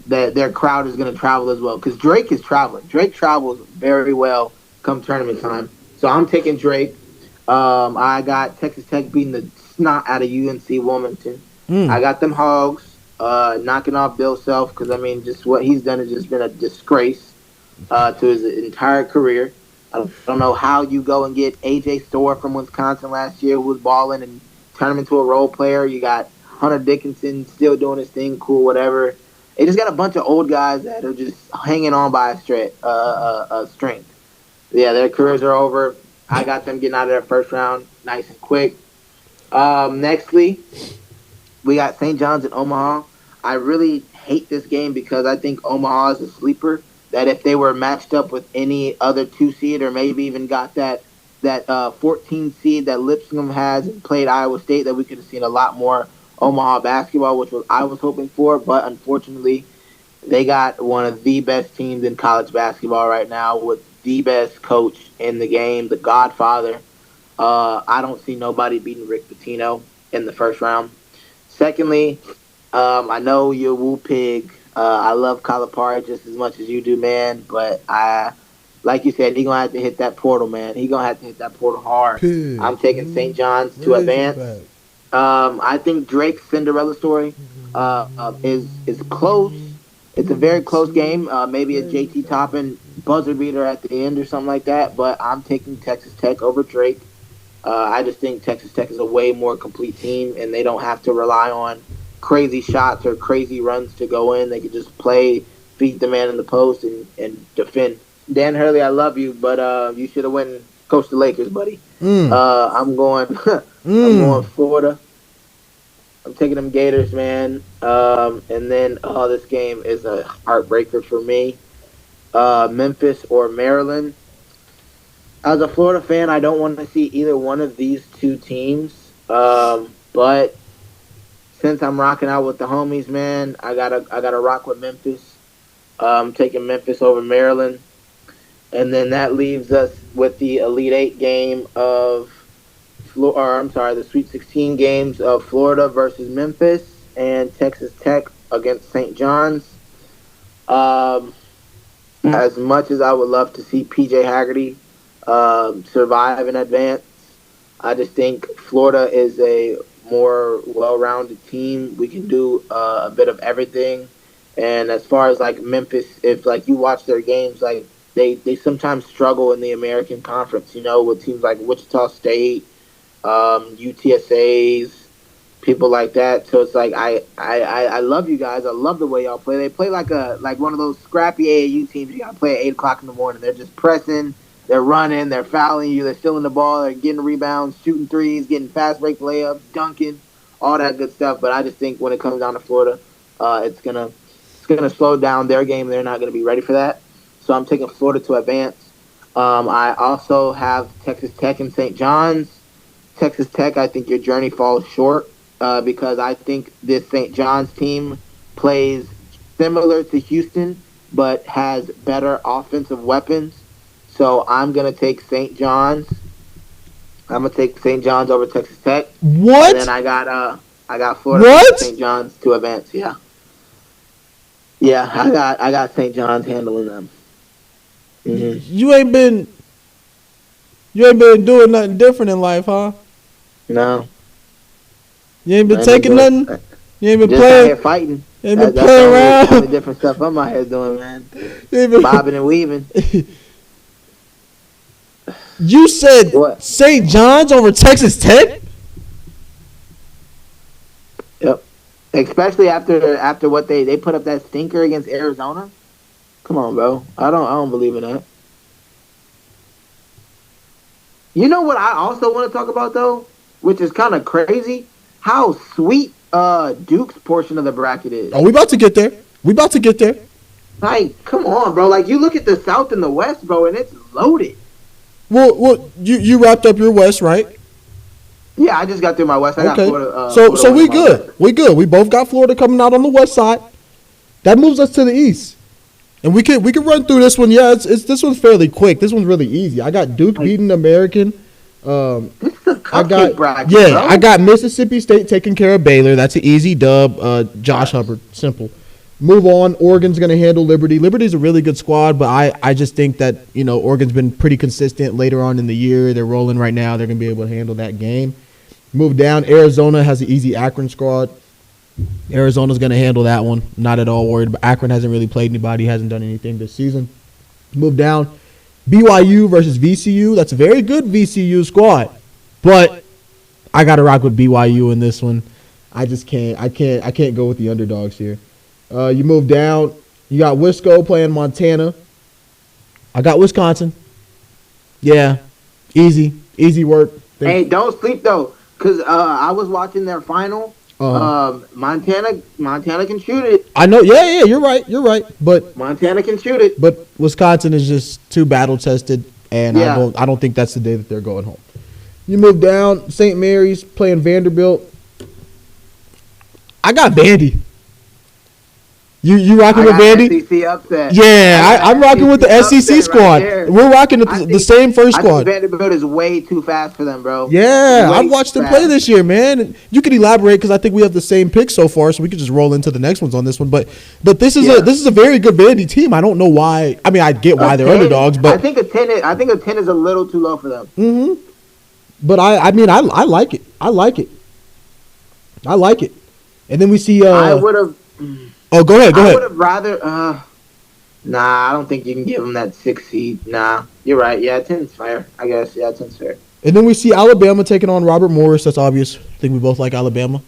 Speaker 3: their crowd is going to travel as well because Drake is traveling. Drake travels very well come tournament time, so I'm taking Drake. I got Texas Tech beating the snot out of UNC Wilmington. I got them Hogs knocking off Bill Self because, I mean, just what he's done has just been a disgrace to his entire career. I don't know how you go and get A.J. Storr from Wisconsin last year who was balling and turn him into a role player. You got Hunter Dickinson still doing his thing, cool, whatever. They just got a bunch of old guys that are just hanging on by a string. Yeah, their careers are over. I got them getting out of their first round nice and quick. Nextly, we got St. John's in Omaha. I really hate this game because I think Omaha is a sleeper. That if they were matched up with any other 2 seed or maybe even got that 14 seed that Lipscomb has and played Iowa State, that we could have seen a lot more Omaha basketball, which was I was hoping for. But unfortunately, they got one of the best teams in college basketball right now with the best coach in the game, the Godfather. I don't see nobody beating Rick Pitino in the first round. Secondly, I know you're Woo Pig. I love Calipari just as much as you do, man. But like you said, he's going to have to hit that portal, man. He's going to have to hit that portal hard.
Speaker 2: Pig.
Speaker 3: I'm taking St. John's to advance. I think Drake's Cinderella story is close. It's a very close game. Maybe a JT Toppin buzzer beater at the end or something like that. But I'm taking Texas Tech over Drake. I just think Texas Tech is a way more complete team, and they don't have to rely on crazy shots or crazy runs to go in. They can just play, beat the man in the post, and defend. Dan Hurley, I love you, but you should have went coached the Lakers, buddy. I'm going Florida. I'm taking them Gators, man. And then this game is a heartbreaker for me. Memphis or Maryland. As a Florida fan, I don't want to see either one of these two teams. But since I'm rocking out with the homies, man, I gotta rock with Memphis. I'm taking Memphis over Maryland. And then that leaves us with the Elite Eight game of the Sweet 16 games of Florida versus Memphis and Texas Tech against St. John's. As much as I would love to see PJ Haggerty survive and advance, I just think Florida is a more well-rounded team. We can do a bit of everything. And as far as like Memphis, if like you watch their games, like they sometimes struggle in the American Conference, you know, with teams like Wichita State, UTSAs, people like that. So it's like I love you guys. I love the way y'all play. They play like one of those scrappy AAU teams. You gotta play at 8:00 in the morning. They're just pressing, they're running, they're fouling you, they're stealing the ball, they're getting rebounds, shooting threes, getting fast break layups, dunking, all that good stuff. But I just think when it comes down to Florida, it's gonna slow down their game. They're not gonna be ready for that. So I'm taking Florida to advance. I also have Texas Tech and St. John's. Texas Tech, I think your journey falls short because I think this St. John's team plays similar to Houston but has better offensive weapons. So I'm going to take St. John's. I'm going to take St. John's over Texas Tech.
Speaker 2: What?
Speaker 3: And then I got Florida and St. John's to advance. Yeah. Yeah, I got St. John's handling them. Mm-hmm.
Speaker 2: You ain't been doing nothing different in life, huh?
Speaker 3: No.
Speaker 2: You ain't been taking nothing? You ain't been
Speaker 3: just
Speaker 2: playing?
Speaker 3: Out here fighting.
Speaker 2: You ain't been playing around?
Speaker 3: All the different stuff I'm out here doing, man. Bobbing and weaving.
Speaker 2: You said
Speaker 3: what?
Speaker 2: St. John's over Texas Tech?
Speaker 3: Yep. Especially after what they put up that stinker against Arizona. Come on, bro. I don't believe in that. You know what I also want to talk about though, which is kind of crazy, how sweet Duke's portion of the bracket is.
Speaker 2: Oh, we about to get there. We about to get there.
Speaker 3: Like, come on, bro. Like, you look at the South and the West, bro, and it's loaded.
Speaker 2: Well, you wrapped up your West, right?
Speaker 3: Yeah, I just got through my West. I got
Speaker 2: Okay.
Speaker 3: Florida,
Speaker 2: So
Speaker 3: Florida
Speaker 2: we
Speaker 3: West, my
Speaker 2: good.
Speaker 3: West.
Speaker 2: We good. We both got Florida coming out on the West side. That moves us to the East. And we can run through this one. Yeah, it's this one's fairly quick. This one's really easy. I got Duke beating American.
Speaker 3: This is a
Speaker 2: I
Speaker 3: cupcake
Speaker 2: got
Speaker 3: bracket,
Speaker 2: yeah.
Speaker 3: bro.
Speaker 2: I got Mississippi State taking care of Baylor. That's an easy dub. Josh Hubbard, simple. Move on. Oregon's going to handle Liberty. Liberty's a really good squad, but I just think that Oregon's been pretty consistent later on in the year. They're rolling right now. They're going to be able to handle that game. Move down. Arizona has an easy Akron squad. Arizona's going to handle that one. Not at all worried. But Akron hasn't really played anybody. Hasn't done anything this season. Move down. BYU versus VCU. That's a very good VCU squad. But I got to rock with BYU in this one. I just can't. I can't go with the underdogs here. You move down. You got Wisco playing Montana. I got Wisconsin. Yeah. Easy work.
Speaker 3: Hey, don't sleep, though, because I was watching their final. Montana can shoot it.
Speaker 2: I know. Yeah. You're right. But
Speaker 3: Montana can shoot it.
Speaker 2: But Wisconsin is just too battle tested, and
Speaker 3: Yeah.
Speaker 2: I don't think that's the day that they're going home. You move down. St. Mary's playing Vanderbilt. I got Vandy. You rocking with Vandy?
Speaker 3: SEC upset.
Speaker 2: Yeah, I'm rocking with the SEC squad.
Speaker 3: Right,
Speaker 2: We're rocking the same first
Speaker 3: I think
Speaker 2: squad.
Speaker 3: Vanderbilt is way too fast for them, bro.
Speaker 2: Yeah,
Speaker 3: Way
Speaker 2: I've watched
Speaker 3: too
Speaker 2: them play
Speaker 3: fast.
Speaker 2: this year, man. And you could elaborate because I think we have the same pick so far, so we could just roll into the next ones on this one. But this is a very good Vandy team. I don't know why. I mean, I get why they're
Speaker 3: 10,
Speaker 2: underdogs, but
Speaker 3: I think a 10 is a little too low for them.
Speaker 2: But I mean I like it. I like it. And then we see.
Speaker 3: I would have.
Speaker 2: Oh, go ahead.
Speaker 3: I would have rather. Nah, I don't think you can give them that 6 seed. Nah, you're right. Yeah, 10's fair. I guess. Yeah, 10's fair.
Speaker 2: And then we see Alabama taking on Robert Morris. That's obvious. I think we both like Alabama.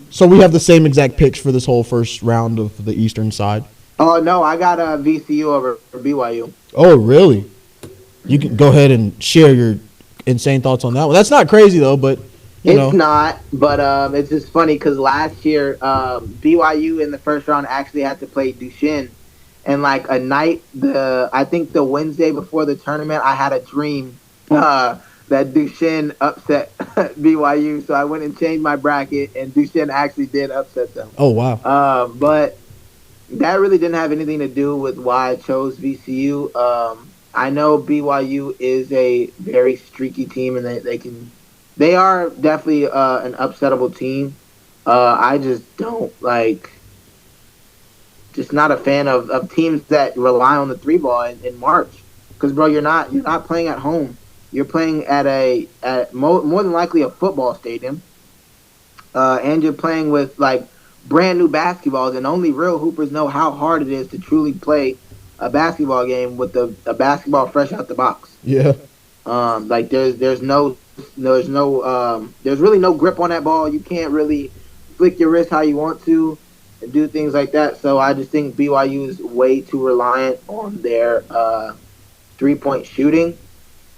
Speaker 2: So we have the same exact picks for this whole first round of the Eastern side.
Speaker 3: Oh no, I got VCU over BYU.
Speaker 2: Oh, really? You can go ahead and share your insane thoughts on that one. That's not crazy though, but
Speaker 3: It's not, but it's just funny because last year BYU in the first round actually had to play Duchesne, and like I think the Wednesday before the tournament, I had a dream that Duchesne upset BYU, so I went and changed my bracket, and Duchesne actually did upset them.
Speaker 2: Oh wow.
Speaker 3: But that really didn't have anything to do with why I chose VCU. I know BYU is a very streaky team, and they are definitely an upsettable team. I just don't just not a fan of teams that rely on the 3 ball in March. Because bro, you're not playing at home. You're playing at more than likely a football stadium, and you're playing with like brand new basketballs. And only real hoopers know how hard it is to truly play a basketball game with a basketball fresh out the box.
Speaker 2: Yeah.
Speaker 3: There's really no grip on that ball. You can't really flick your wrist how you want to and do things like that. So I just think BYU is way too reliant on their 3-point shooting.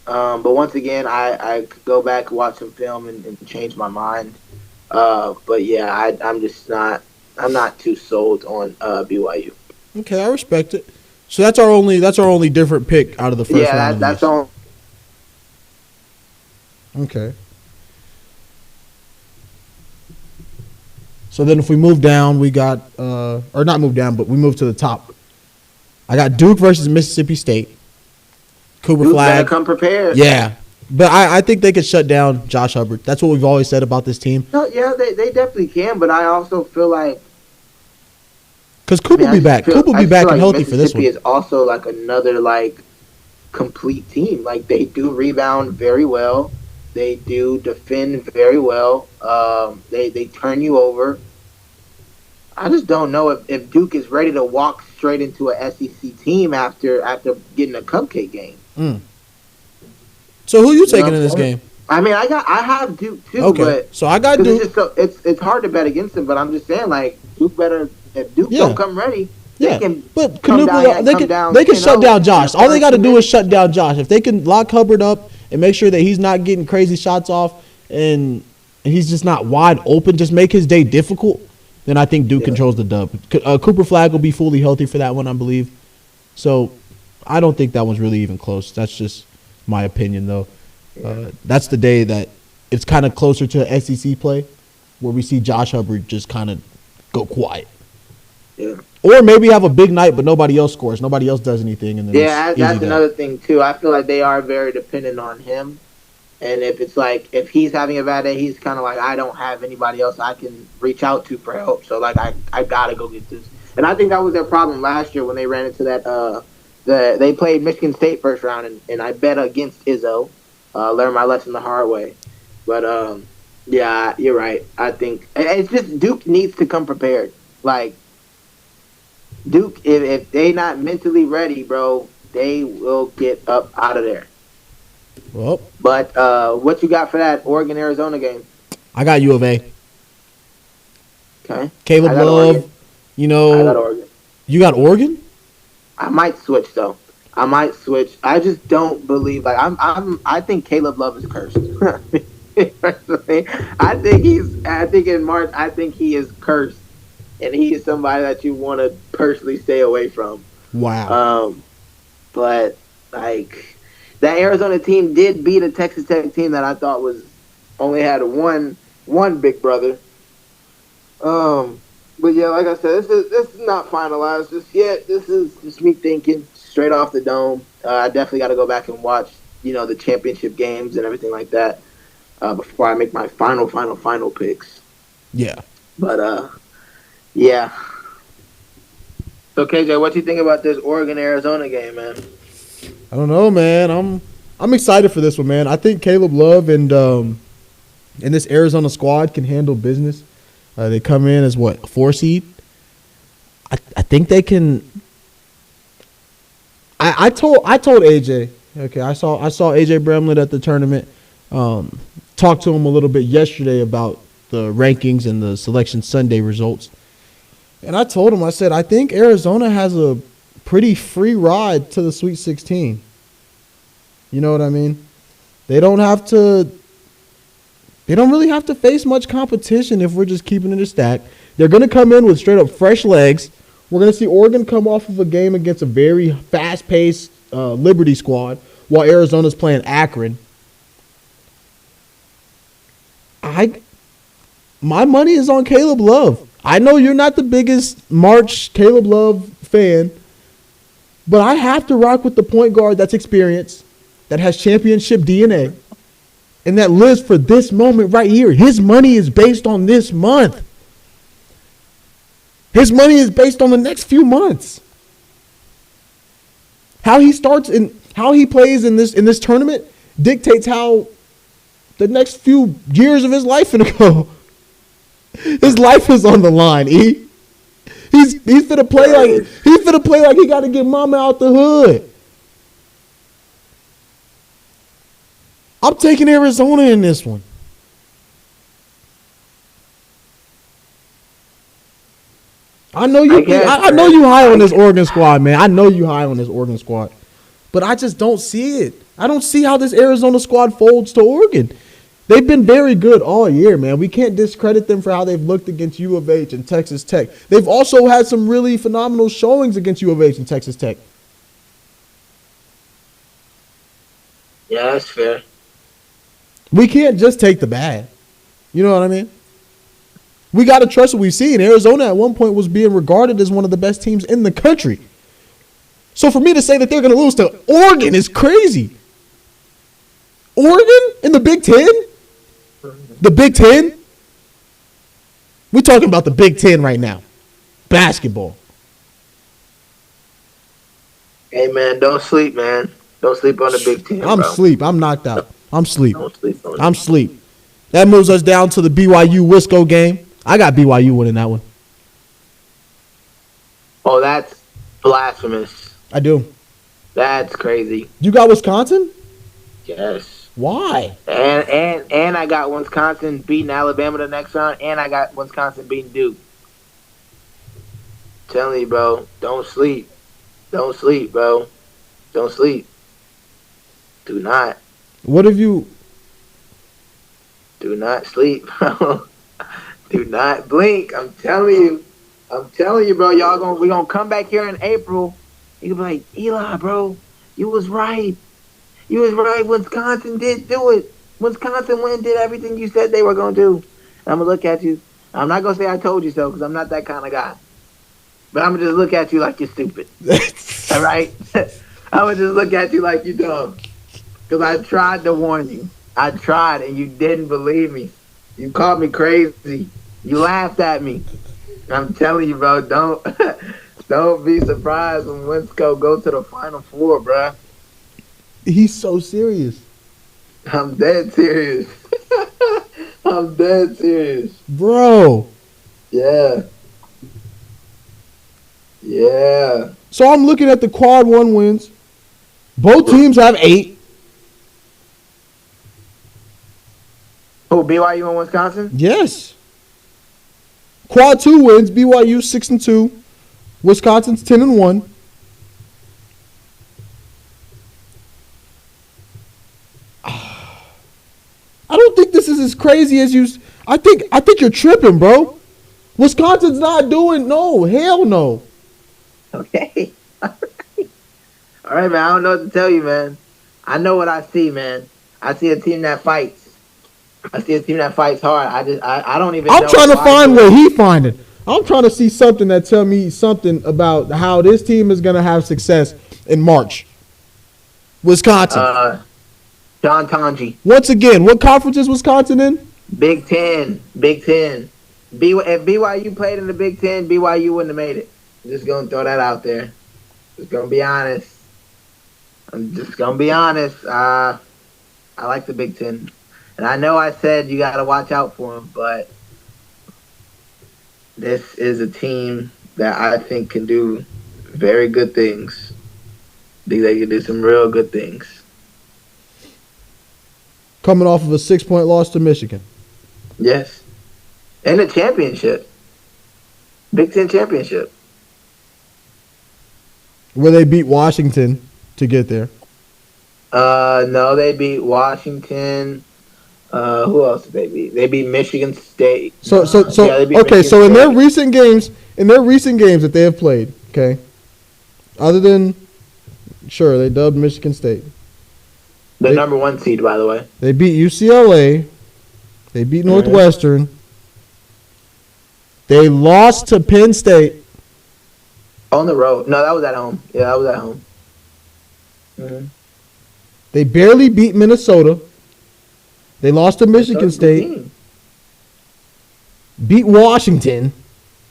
Speaker 3: But once again, I could go back, watch some film, and change my mind. But yeah, I'm not too sold on BYU.
Speaker 2: Okay, I respect it. So that's our only different pick out of the first round.
Speaker 3: Yeah, that's all.
Speaker 2: Okay. So then if we move down, we got or not move down, but we move to the top. I got Duke versus Mississippi State. Cooper
Speaker 3: Duke
Speaker 2: Flag.
Speaker 3: better come prepared.
Speaker 2: Yeah. But I think they could shut down Josh Hubbard. That's what we've always said about this team.
Speaker 3: No, yeah, they definitely can, but I also feel like
Speaker 2: Because Cooper will be back. Cooper will be back and healthy for this one.
Speaker 3: Mississippi is also like another complete team. Like they do rebound very well. They do defend very well. They turn you over. I just don't know if Duke is ready to walk straight into a SEC team after getting a cupcake game.
Speaker 2: So who are you taking in this game?
Speaker 3: I mean, I have Duke too.
Speaker 2: Okay,
Speaker 3: but
Speaker 2: so I got Duke.
Speaker 3: It's hard to bet against them, but I'm just saying Duke better if Duke don't come ready.
Speaker 2: Yeah,
Speaker 3: but
Speaker 2: they can shut down Josh. All they got to do is shut down Josh. If they can lock Hubbard up and make sure that he's not getting crazy shots off and he's just not wide open, just make his day difficult, then I think Duke controls the dub. Cooper Flag will be fully healthy for that one, I believe. So I don't think that one's really even close. That's just my opinion, though. That's the day that it's kind of closer to SEC play where we see Josh Hubbard just kind of go quiet.
Speaker 3: Yeah.
Speaker 2: Or maybe have a big night, but nobody else scores. Nobody else does anything. And then
Speaker 3: that's another thing, too. I feel like they are very dependent on him. And if it's like, if he's having a bad day, he's kind of like, I don't have anybody else I can reach out to for help. So, like, I got to go get this. And I think that was their problem last year when they ran into that. They played Michigan State first round, and I bet against Izzo. Learned my lesson the hard way. But, yeah, you're right. I think it's just Duke needs to come prepared. Like, Duke, if they not mentally ready, bro, they will get up out of there.
Speaker 2: Well,
Speaker 3: but what you got for that Oregon-Arizona game?
Speaker 2: I got U of A.
Speaker 3: Okay.
Speaker 2: Caleb Love,
Speaker 3: I got Oregon.
Speaker 2: You got Oregon?
Speaker 3: I might switch though. I just don't believe I think Caleb Love is cursed. I think in March he is cursed. And he is somebody that you want to personally stay away from.
Speaker 2: Wow.
Speaker 3: But, like, that Arizona team did beat a Texas Tech team that I thought only had one big brother. But, yeah, like I said, this is not finalized just yet. This is just me thinking straight off the dome. I definitely got to go back and watch, the championship games and everything like that before I make my final picks.
Speaker 2: Yeah.
Speaker 3: But, yeah. So KJ, what do you think about this Oregon-Arizona game, man?
Speaker 2: I don't know, man. I'm excited for this one, man. I think Caleb Love and this Arizona squad can handle business. They come in as a 4 seed. I think they can. I told AJ. Okay, I saw AJ Bramlett at the tournament. Talked to him a little bit yesterday about the rankings and the Selection Sunday results. And I told him, I said, I think Arizona has a pretty free ride to the Sweet 16. You know what I mean? They don't really have to face much competition if we're just keeping it a stack. They're going to come in with straight up fresh legs. We're going to see Oregon come off of a game against a very fast-paced Liberty squad while Arizona's playing Akron. My money is on Caleb Love. I know you're not the biggest March Caleb Love fan, but I have to rock with the point guard that's experienced, that has championship DNA, and that lives for this moment right here. His money is based on this month. His money is based on the next few months. How he starts and how he plays in this tournament dictates how the next few years of his life gonna go. His life is on the line, E. He's finna play like he got to get mama out the hood. I'm taking Arizona in this one. I know you high on this Oregon squad, man. I know you high on this Oregon squad, but I just don't see it. I don't see how this Arizona squad folds to Oregon. They've been very good all year, man. We can't discredit them for how they've looked against U of H and Texas Tech. They've also had some really phenomenal showings against U of H and Texas Tech.
Speaker 3: Yeah, that's fair.
Speaker 2: We can't just take the bad. You know what I mean? We got to trust what we see. And Arizona at one point was being regarded as one of the best teams in the country. So for me to say that they're going to lose to Oregon is crazy. Oregon in the Big Ten? The Big Ten? We're talking about the Big Ten right now. Basketball.
Speaker 3: Hey, man, don't sleep, man. Don't sleep on the Big Ten,
Speaker 2: I'm asleep. I'm knocked out. I'm asleep.
Speaker 3: Don't sleep on it.
Speaker 2: I'm asleep. That moves us down to the BYU-Wisco game. I got BYU winning that one.
Speaker 3: Oh, that's blasphemous.
Speaker 2: I do.
Speaker 3: That's crazy.
Speaker 2: You got Wisconsin?
Speaker 3: Yes.
Speaker 2: Why?
Speaker 3: And I got Wisconsin beating Alabama the next round, and I got Wisconsin beating Duke. Telling you, bro, don't sleep. Don't sleep, bro. Don't sleep. Do not.
Speaker 2: What have you?
Speaker 3: Do not sleep, bro. Do not blink. I'm telling you. Bro. We gonna come back here in April. You gonna be like, Eli, bro, you was right. You was right. Wisconsin did do it. Wisconsin went and did everything you said they were gonna do. And I'm gonna look at you. I'm not gonna say I told you so because I'm not that kind of guy. But I'm gonna just look at you like you're stupid. All right? I'm gonna just look at you like you're dumb. Because I tried to warn you. I tried and you didn't believe me. You called me crazy. You laughed at me. I'm telling you, bro, don't be surprised when Winsco go to the Final Four, bro.
Speaker 2: He's so serious.
Speaker 3: I'm dead serious. I'm dead serious.
Speaker 2: Bro.
Speaker 3: Yeah. Yeah.
Speaker 2: So I'm looking at the quad 1 wins. Both teams have 8.
Speaker 3: Oh, BYU and Wisconsin?
Speaker 2: Yes. Quad 2 wins. BYU 6-2. Wisconsin's 10-1. I don't think this is as crazy as you. I think you're tripping, bro. Wisconsin's not doing. No, hell no.
Speaker 3: Okay. All right, man. I don't know what to tell you, man. I know what I see, man. I see a team that fights. I see a team that fights hard. I don't even know.
Speaker 2: I'm trying to find what he finding. I'm trying to see something that tell me something about how this team is going to have success in March. Wisconsin.
Speaker 3: John Tonji.
Speaker 2: Once again, what conference is Wisconsin in?
Speaker 3: Big Ten. Big Ten. If BYU played in the Big Ten, BYU wouldn't have made it. I'm just going to throw that out there. Just going to be honest. I'm just going to be honest. I like the Big Ten. And I know I said you got to watch out for them, but this is a team that I think can do very good things. I think they can do some real good things.
Speaker 2: Coming off of a 6-point loss to Michigan.
Speaker 3: Yes. And a championship. Big Ten championship.
Speaker 2: Where they beat Washington to get there.
Speaker 3: No, they beat Washington. Who else did they beat? They beat Michigan State.
Speaker 2: So in their recent games that they have played, okay, other than, sure, they dubbed Michigan State.
Speaker 3: The number 1 seed, by the way.
Speaker 2: They beat UCLA. They beat Northwestern. They lost to Penn State.
Speaker 3: On the road. No, that was at home. Yeah, that was at home. Mm-hmm.
Speaker 2: They barely beat Minnesota. They lost to Michigan State. Beat Washington.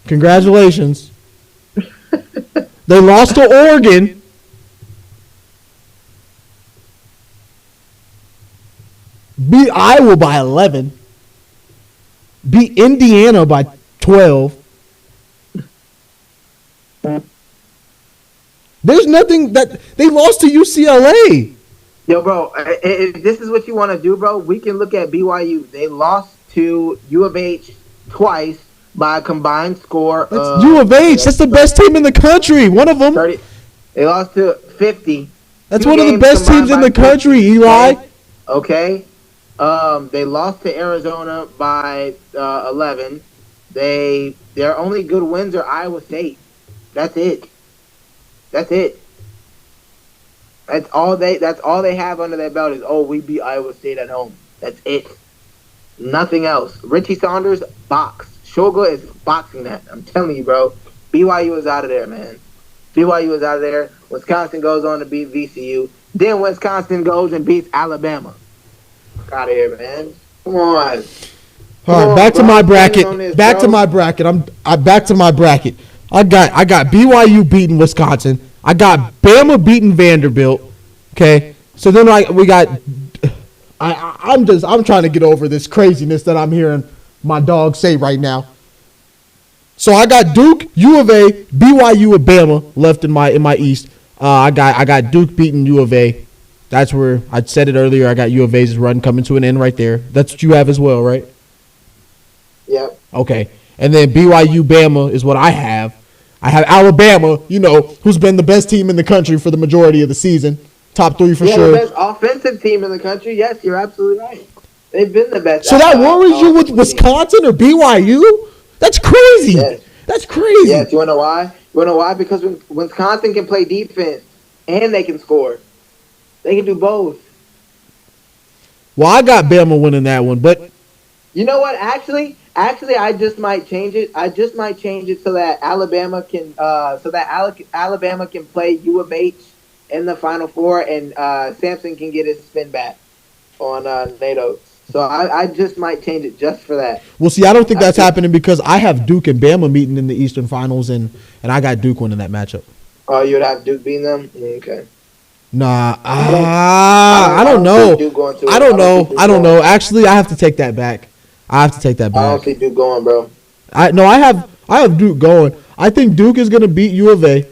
Speaker 2: Congratulations. They lost to Oregon. Beat Iowa by 11. Beat Indiana by 12. There's nothing that they lost to UCLA.
Speaker 3: Yo, bro, if this is what you want to do, bro, we can look at BYU. They lost to U of H twice by a combined score.
Speaker 2: That's U of H. That's the best team in the country. One of them.
Speaker 3: 30. They lost to 50.
Speaker 2: That's one of the best teams in the country, Eli.
Speaker 3: Okay. They lost to Arizona by 11. Their only good wins are Iowa State. That's it. That's all they have under their belt is, we beat Iowa State at home. That's it. Nothing else. Richie Saunders, box. Shoga is boxing that. I'm telling you, bro. BYU is out of there, man. BYU is out of there. Wisconsin goes on to beat VCU. Then Wisconsin goes and beats Alabama. Out of here, man. Come on.
Speaker 2: All right, back to my bracket. Back to my bracket. I'm back to my bracket. I got BYU beating Wisconsin. I got Bama beating Vanderbilt. Okay, so then I'm trying to get over this craziness that I'm hearing my dog say right now. So I got Duke, U of A, BYU, and Bama left in my East. I got Duke beating U of A. That's where I said it earlier. I got U of A's run coming to an end right there. That's what you have as well, right?
Speaker 3: Yep.
Speaker 2: Okay. And then BYU Bama is what I have. I have Alabama, who's been the best team in the country for the majority of the season. Top 3 for
Speaker 3: Yeah,
Speaker 2: sure.
Speaker 3: the best offensive team in the country. Yes, you're absolutely right. They've been the best.
Speaker 2: So that worries you with Wisconsin or BYU? That's crazy.
Speaker 3: Yes.
Speaker 2: That's crazy.
Speaker 3: Yes, you wanna know why? You wanna know why? Because when Wisconsin can play defense and they can score. They can do both.
Speaker 2: Well, I got Bama winning that one, but
Speaker 3: You know what? Actually, I just might change it. I just might change it so that Alabama can, Alabama can play U of H in the Final Four, and Sampson can get his spin back on Nate Oates. So I just might change it just for that.
Speaker 2: well, see, I don't think that's happening because I have Duke and Bama meeting in the Eastern Finals, and I got Duke winning that matchup.
Speaker 3: Oh, you would have Duke beating them? Okay.
Speaker 2: Nah, I don't know. I don't know. Actually, I have to take that back. I have to take that
Speaker 3: I don't
Speaker 2: back.
Speaker 3: see Duke going, bro.
Speaker 2: I have Duke going. I think Duke is going to beat U of A.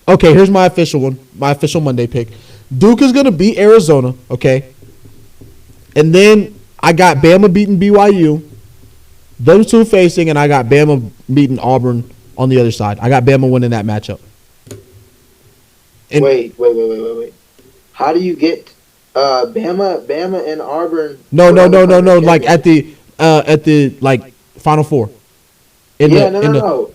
Speaker 2: Okay, here's my official one. My official Monday pick. Duke is going to beat Arizona, okay? And then I got Bama beating BYU. Those two facing, and I got Bama beating Auburn on the other side. I got Bama winning that matchup. And
Speaker 3: Wait. How do you get Bama and Auburn?
Speaker 2: No. Like at the like Final Four. No.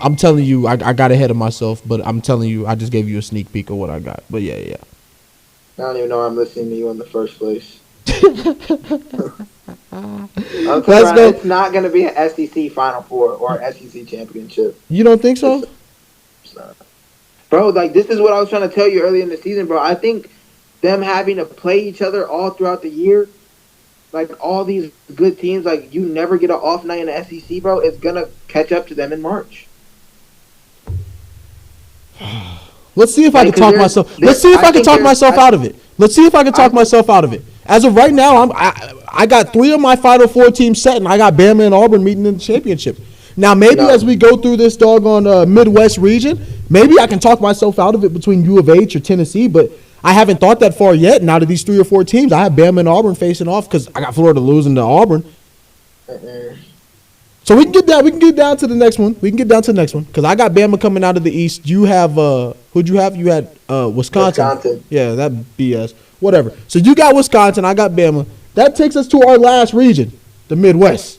Speaker 2: I'm telling you, I got ahead of myself, but I'm telling you, I just gave you a sneak peek of what I got. But yeah.
Speaker 3: I don't even know I'm listening to you in the first place. It's not going to be an SEC Final Four or SEC championship.
Speaker 2: You don't think so?
Speaker 3: It's not. Bro, like, this is what I was trying to tell you earlier in the season, bro. I think them having to play each other all throughout the year, like, all these good teams, like, you never get an off night in the SEC, bro. It's going to catch up to them in March.
Speaker 2: Let's see if I can talk myself. Let's see if I can talk myself out of it. Let's see if I can talk myself out of it. As of right now, I got 3 of my Final Four teams set, and I got Bama and Auburn meeting in the championship. Now, maybe as we go through this doggone Midwest region, maybe I can talk myself out of it between U of H or Tennessee, but I haven't thought that far yet. And out of these 3 or 4 teams, I have Bama and Auburn facing off because I got Florida losing to Auburn. So we can get down. We can get down to the next one. Because I got Bama coming out of the East. You have who'd you have? You had Wisconsin. Yeah, that BS. Whatever. So you got Wisconsin. I got Bama. That takes us to our last region, the Midwest.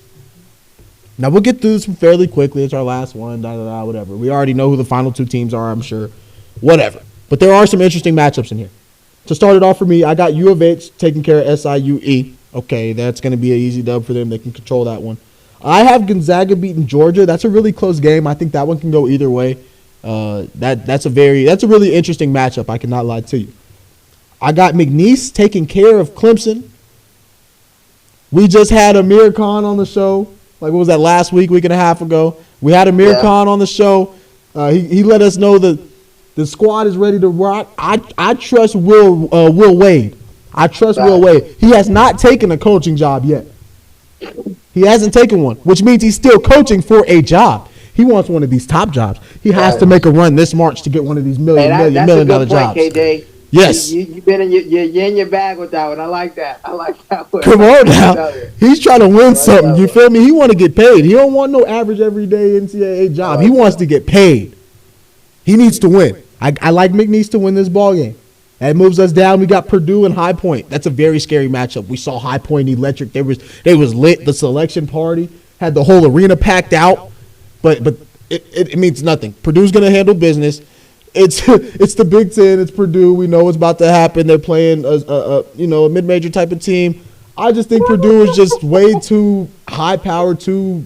Speaker 2: Now we'll get through this one fairly quickly. It's our last one. Whatever. We already know who the final 2 teams are. I'm sure. Whatever. But there are some interesting matchups in here. To start it off for me, I got U of H taking care of SIUE. Okay, that's going to be an easy dub for them. They can control that one. I have Gonzaga beating Georgia. That's a really close game. I think that one can go either way. That's a really interesting matchup. I cannot lie to you. I got McNeese taking care of Clemson. We just had Amir Khan on the show. Like, what was that, last week and a half ago? We had Amir Khan on the show. He let us know that the squad is ready to rock. I trust Will Wade. I trust Will Wade. He has not taken a coaching job yet. He hasn't taken one, which means he's still coaching for a job. He wants one of these top jobs. He has to make a run this March to get one of these million dollar jobs.
Speaker 3: KJ.
Speaker 2: Yes.
Speaker 3: You've been in your bag with that one. I like that. One.
Speaker 2: Come on now. He's trying to win something. You feel me? He want to get paid. He don't want no average everyday NCAA job. He wants to get paid. He needs to win. I like McNeese to win this ball game. That moves us down. We got Purdue and High Point. That's a very scary matchup. We saw High Point electric. They was lit. The selection party had the whole arena packed out, but it means nothing. Purdue's gonna handle business. It's the Big Ten. It's Purdue. We know what's about to happen. They're playing a mid-major type of team. I just think Purdue is just way too high power, too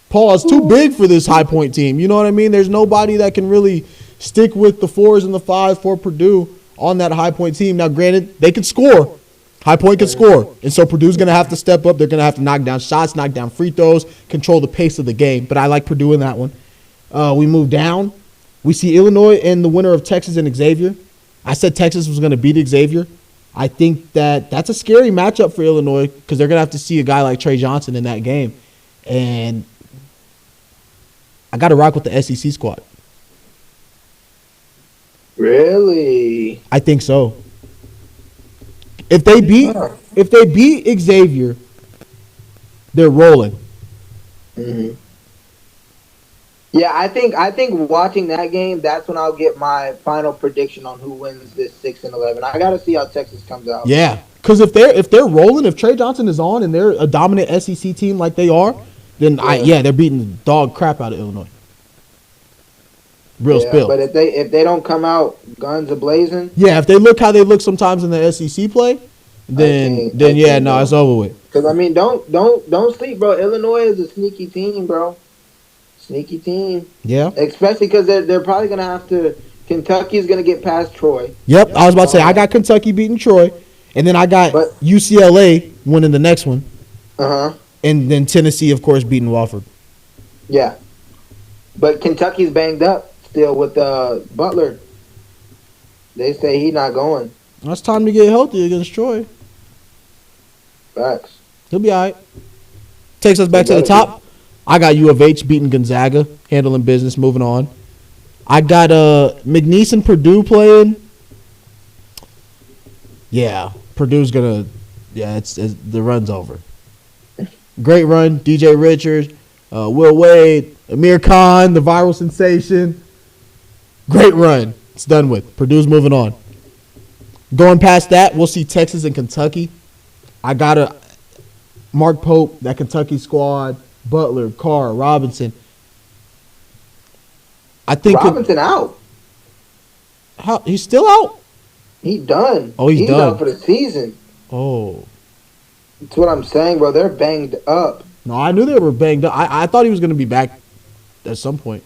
Speaker 2: big for this High Point team. You know what I mean? There's nobody that can really stick with the 4s and the 5s for Purdue on that High Point team. Now, granted, they can score. High Point can score. And so Purdue's going to have to step up. They're going to have to knock down shots, knock down free throws, control the pace of the game. But I like Purdue in that one. We move down. We see Illinois and the winner of Texas and Xavier. I said Texas was going to beat Xavier. I think that's a scary matchup for Illinois because they're going to have to see a guy like Trey Johnson in that game. And I got to rock with the SEC squad.
Speaker 3: Really?
Speaker 2: I think so. If they beat Xavier, they're rolling.
Speaker 3: Mm-hmm.
Speaker 4: Yeah, I think watching that game, that's when I'll get my final prediction on who wins this 6-11. I got to see how Texas comes out.
Speaker 2: Yeah, because if they're rolling, if Trey Johnson is on and they're a dominant SEC team like they are, then they're beating the dog crap out of Illinois. Real spill.
Speaker 4: But if they don't come out guns a blazing,
Speaker 2: Yeah, if they look how they look sometimes in the SEC play, then it's over with.
Speaker 4: because I mean, don't sleep, bro. Illinois is a sneaky team, bro. Sneaky team.
Speaker 2: Yeah.
Speaker 4: Especially because they're probably gonna have to. Kentucky's gonna get past Troy.
Speaker 2: Yep. I was about to say I got Kentucky beating Troy, and then I got UCLA winning the next one, and then Tennessee, of course, beating Wofford.
Speaker 4: Yeah. But Kentucky's banged up still with Butler. They say he's not going.
Speaker 2: It's time to get healthy against Troy.
Speaker 4: Facts.
Speaker 2: He'll be all right. Takes us back to the top. I got U of H beating Gonzaga, handling business, moving on. I got McNeese and Purdue playing. Yeah, Purdue's gonna. Yeah, it's the run's over. Great run, DJ Richards, Will Wade, Amir Khan, the viral sensation. Great run. It's done with. Purdue's moving on. Going past that, we'll see Texas and Kentucky. I got Mark Pope, that Kentucky squad, Butler, Carr, Robinson. I think
Speaker 4: Robinson out.
Speaker 2: He's still out?
Speaker 4: He done.
Speaker 2: Oh, he's done.
Speaker 4: Out for the season.
Speaker 2: Oh.
Speaker 4: That's what I'm saying, bro. They're banged up.
Speaker 2: No, I knew they were banged up. I thought he was going to be back at some point.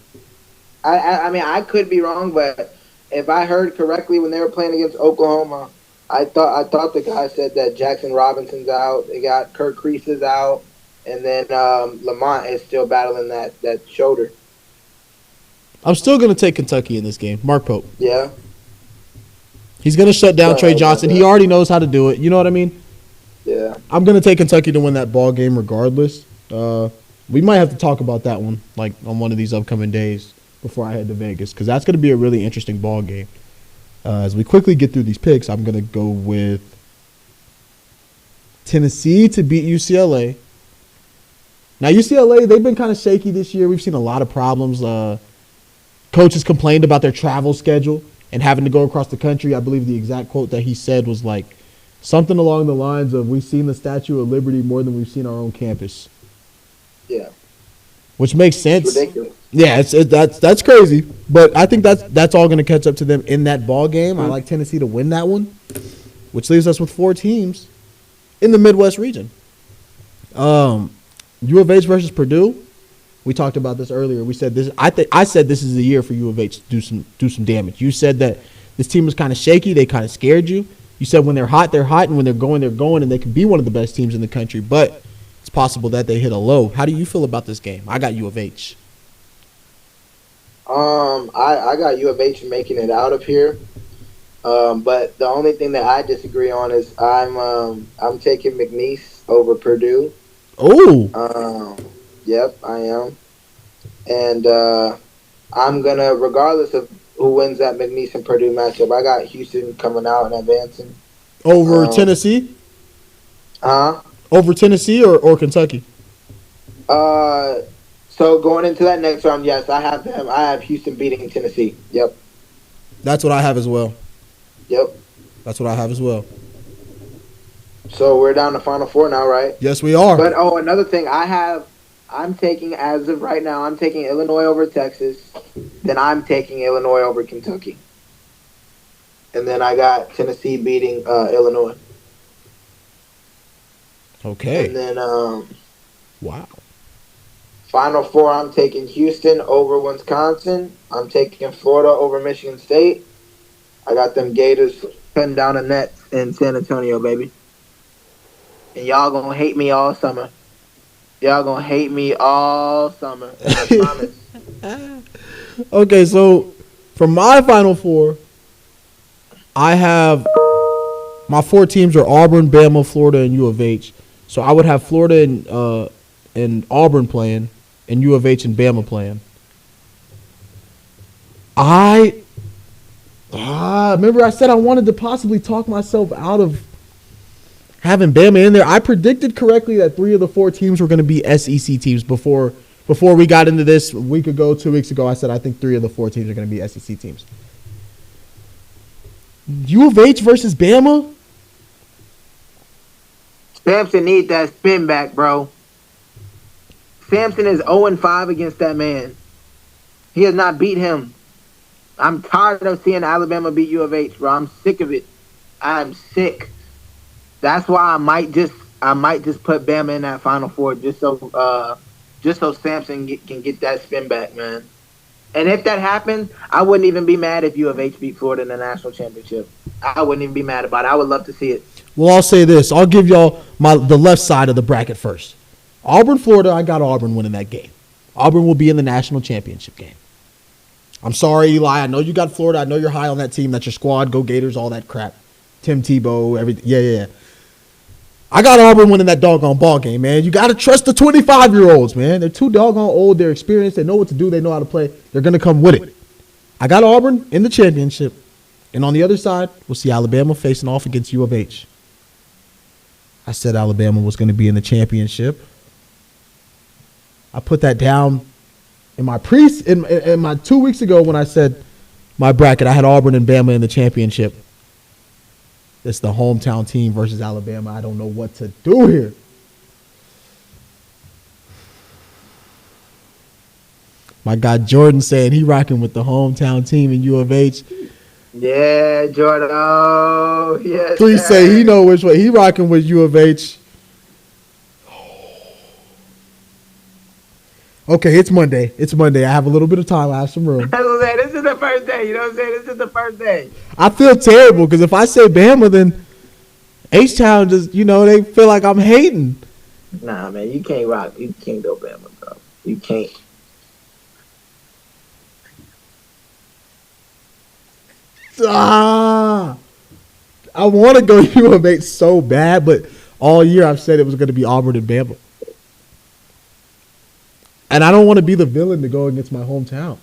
Speaker 4: I mean, I could be wrong, but if I heard correctly when they were playing against Oklahoma, I thought the guy said that Jackson Robinson's out. They got Kirk Creases out, and then Lamont is still battling that shoulder.
Speaker 2: I'm still going to take Kentucky in this game. Mark Pope.
Speaker 4: Yeah.
Speaker 2: He's going to shut down Trey Johnson. He already knows how to do it. You know what I mean?
Speaker 4: Yeah.
Speaker 2: I'm going to take Kentucky to win that ball game regardless. We might have to talk about that one like on one of these upcoming days before I head to Vegas, because that's going to be a really interesting ball game. As we quickly get through these picks, I'm going to go with Tennessee to beat UCLA. Now, UCLA, they've been kind of shaky this year. We've seen a lot of problems. Coaches complained about their travel schedule and having to go across the country. I believe the exact quote that he said was like something along the lines of, "We've seen the Statue of Liberty more than we've seen our own campus."
Speaker 4: Yeah.
Speaker 2: Which makes sense.
Speaker 4: It's ridiculous.
Speaker 2: Yeah, that's crazy. But I think that's all going to catch up to them in that ball game. I like Tennessee to win that one, which leaves us with 4 teams in the Midwest region. U of H versus Purdue. We talked about this earlier. We said this. I said this is the year for U of H to do some damage. You said that this team was kind of shaky. They kind of scared you. You said when they're hot, and when they're going, and they can be one of the best teams in the country. But it's possible that they hit a low. How do you feel about this game? I got U of H.
Speaker 4: I got U of H making it out of here. But the only thing that I disagree on is I'm taking McNeese over Purdue.
Speaker 2: Oh.
Speaker 4: Yep, I am. And I'm gonna, regardless of who wins that McNeese and Purdue matchup, I got Houston coming out and advancing.
Speaker 2: Over Tennessee? Over Tennessee or Kentucky?
Speaker 4: So going into that next round, yes, I have them. I have Houston beating Tennessee. Yep.
Speaker 2: That's what I have as well.
Speaker 4: Yep.
Speaker 2: That's what I have as well.
Speaker 4: So we're down to Final Four now, right?
Speaker 2: Yes, we are.
Speaker 4: But another thing I'm taking, as of right now, I'm taking Illinois over Texas. Then I'm taking Illinois over Kentucky. And then I got Tennessee beating Illinois.
Speaker 2: Okay.
Speaker 4: And then
Speaker 2: wow.
Speaker 4: Final Four, I'm taking Houston over Wisconsin. I'm taking Florida over Michigan State. I got them Gators cutting down the nets in San Antonio, baby. And y'all gonna hate me all summer. Y'all gonna hate me all summer. I promise.
Speaker 2: Okay, so for my Final Four, I have my 4 teams are Auburn, Bama, Florida, and U of H. So I would have Florida and Auburn playing, and U of H and Bama playing. Remember I said I wanted to possibly talk myself out of having Bama in there. I predicted correctly that 3 of the 4 teams were going to be SEC teams before before we got into this a week ago, 2 weeks ago, I said I think 3 of the 4 teams are going to be SEC teams. U of H versus Bama?
Speaker 4: Samson need that spin back, bro. Samson is 0-5 against that man. He has not beat him. I'm tired of seeing Alabama beat U of H, bro. I'm sick of it. I'm sick. That's why I might just put Bama in that Final Four just so Samson can get that spin back, man. And if that happens, I wouldn't even be mad if U of H beat Florida in the national championship. I wouldn't even be mad about it. I would love to see it.
Speaker 2: Well, I'll say this. I'll give y'all the left side of the bracket first. Auburn, Florida, I got Auburn winning that game. Auburn will be in the national championship game. I'm sorry, Eli. I know you got Florida. I know you're high on that team. That's your squad. Go Gators, all that crap. Tim Tebow, everything. Yeah. I got Auburn winning that doggone ball game, man. You got to trust the 25-year-olds, man. They're too doggone old. They're experienced. They know what to do. They know how to play. They're going to come with it. I got Auburn in the championship. And on the other side, we'll see Alabama facing off against U of H. I said Alabama was going to be in the championship. I put that down in my in my 2 weeks ago when I said my bracket. I had Auburn and Bama in the championship. It's the hometown team versus Alabama. I don't know what to do here. My guy Jordan saying he rocking with the hometown team in U of H.
Speaker 4: Yeah, Jordan. Oh, yes.
Speaker 2: 3 say he know which way. He rocking with U of H. Okay, it's Monday. I have a little bit of time. I have some room.
Speaker 4: That's what I'm saying. This is the first day. You know what I'm saying? This is the first day.
Speaker 2: I feel terrible because if I say Bama, then H-Town just, they feel like I'm hating.
Speaker 4: Nah, man, you can't rock. You can't go Bama, bro. You can't.
Speaker 2: I want to go U of H so bad, but all year I've said it was going to be Auburn and Bama. And I don't want to be the villain to go against my hometown.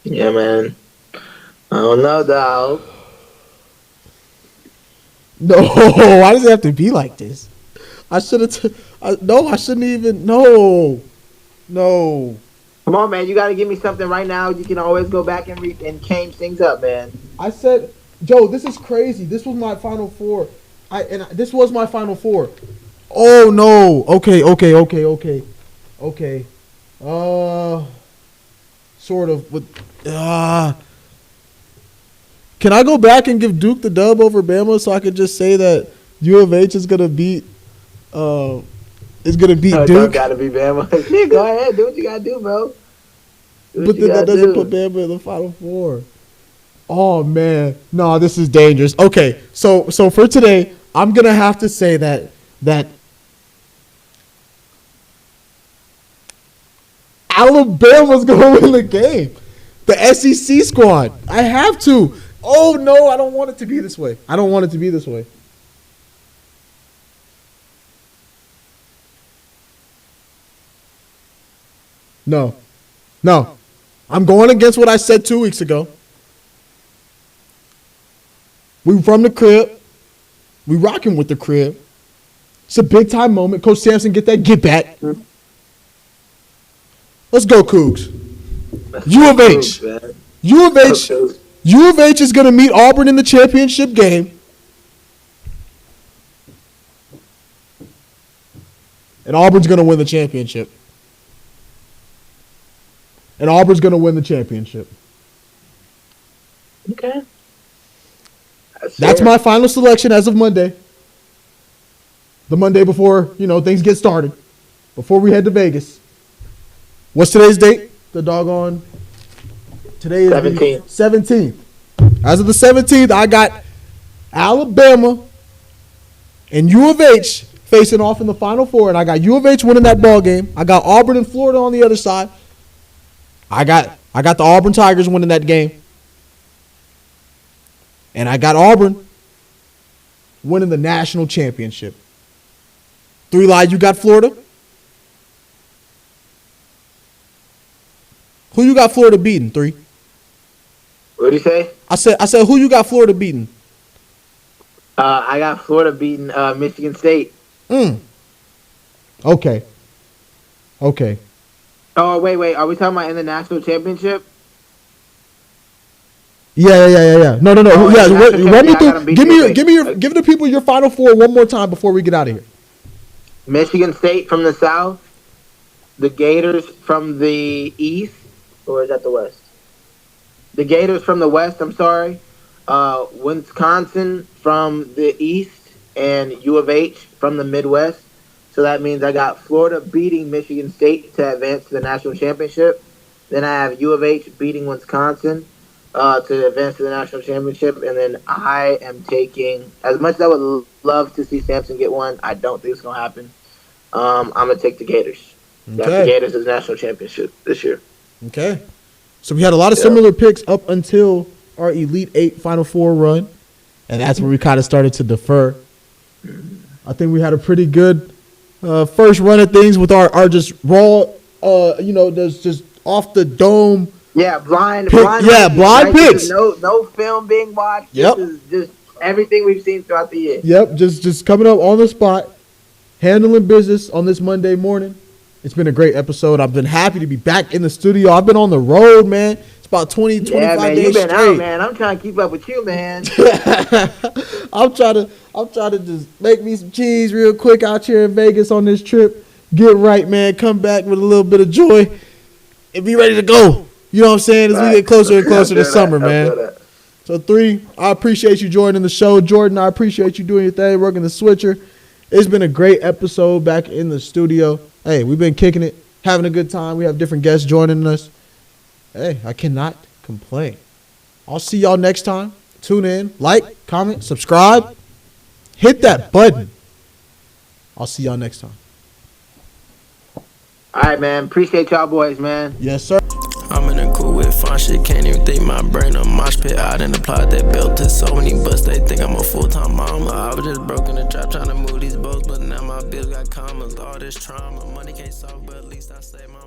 Speaker 4: Yeah, man. I don't know, dog.
Speaker 2: No, why does it have to be like this? I should have. No, I shouldn't even. No.
Speaker 4: Come on, man. You got to give me something right now. You can always go back and change things up, man.
Speaker 2: I said, Joe, this is crazy. This was my Final Four. This was my Final Four. Oh, no. Okay. Sort of. Can I go back and give Duke the dub over Bama so I could just say that U of H is going to beat Duke?
Speaker 4: Don't got to be Bama. Yeah, go ahead. Do what you got to do, bro.
Speaker 2: But then that doesn't put Bama in the Final Four. Oh, man. No, this is dangerous. Okay, so for today, I'm going to have to say that Alabama's going to win the game. The SEC squad. I have to. Oh, no, I don't want it to be this way. No. I'm going against what I said 2 weeks ago. We from the crib. We rocking with the crib. It's a big time moment. Coach Sampson, get that get back. Let's go, Cougs. U of H. U of H is going to meet Auburn in the championship game. And Auburn's going to win the championship.
Speaker 4: Okay.
Speaker 2: That's my final selection as of Monday. The Monday before, things get started. Before we head to Vegas. What's today's date? Today is
Speaker 4: 17th.
Speaker 2: 17th. As of the 17th, I got Alabama and U of H facing off in the Final Four, and I got U of H winning that ball game. I got Auburn and Florida on the other side. I got the Auburn Tigers winning that game. And I got Auburn winning the national championship. 3 Live, you got Florida? Who you got Florida beating, 3?
Speaker 4: What did you say?
Speaker 2: I said who you got Florida beating?
Speaker 4: I got Florida beating Michigan State.
Speaker 2: Okay. Okay.
Speaker 4: Oh, wait. Are we talking about in the national championship?
Speaker 2: Yeah. No.
Speaker 4: Oh,
Speaker 2: Yeah,
Speaker 4: national
Speaker 2: run me
Speaker 4: championship, I got
Speaker 2: through.
Speaker 4: them beat
Speaker 2: Give the people your final four one more time before we get out of here.
Speaker 4: Michigan State from the south, the Gators from the east, or is that the west? The Gators from the west. I'm sorry. Wisconsin from the east, and U of H from the Midwest. So that means I got Florida beating Michigan State to advance to the national championship. Then I have U of H beating Wisconsin to advance to the national championship. And then I am taking, as much as I would love to see Samson get one, I don't think it's going to happen. I'm going to take the Gators. Got the Gators as national championship this year.
Speaker 2: Okay. So we had a lot of similar picks up until our Elite Eight Final Four run. And that's where we kind of started to defer. I think we had a pretty good first run of things with our just raw, there's just off the dome.
Speaker 4: Yeah, blind
Speaker 2: picks.
Speaker 4: No film being watched.
Speaker 2: Yep.
Speaker 4: This is just everything we've seen throughout the year.
Speaker 2: Yep, just coming up on the spot, handling business on this Monday morning. It's been a great episode. I've been happy to be back in the studio. I've been on the road, man. It's about 25
Speaker 4: man,
Speaker 2: days
Speaker 4: you've been
Speaker 2: straight.
Speaker 4: out, man. I'm trying to keep up with you, man.
Speaker 2: I'm trying to just make me some cheese real quick out here in Vegas on this trip. Get right, man. Come back with a little bit of joy and be ready to go. You know what I'm saying? As we get closer and closer to summer, man. So 3, I appreciate you joining the show. Jordan, I appreciate you doing your thing, working the switcher. It's been a great episode back in the studio. Hey, we've been kicking it, having a good time. We have different guests joining us. Hey, I cannot complain. I'll see y'all next time. Tune in, like, comment, subscribe. Hit that button. I'll see y'all next time.
Speaker 4: All right, man. Appreciate y'all boys, man.
Speaker 2: Yes, sir.
Speaker 1: I'm in a cool with fun shit, can't even think my brain a mosh pit. I done applied that belt to so many busts, they think I'm a full-time mama. I was just broke in the trap trying to move these boats, but now my bills got commas. All this trauma, money can't solve, but at least I say my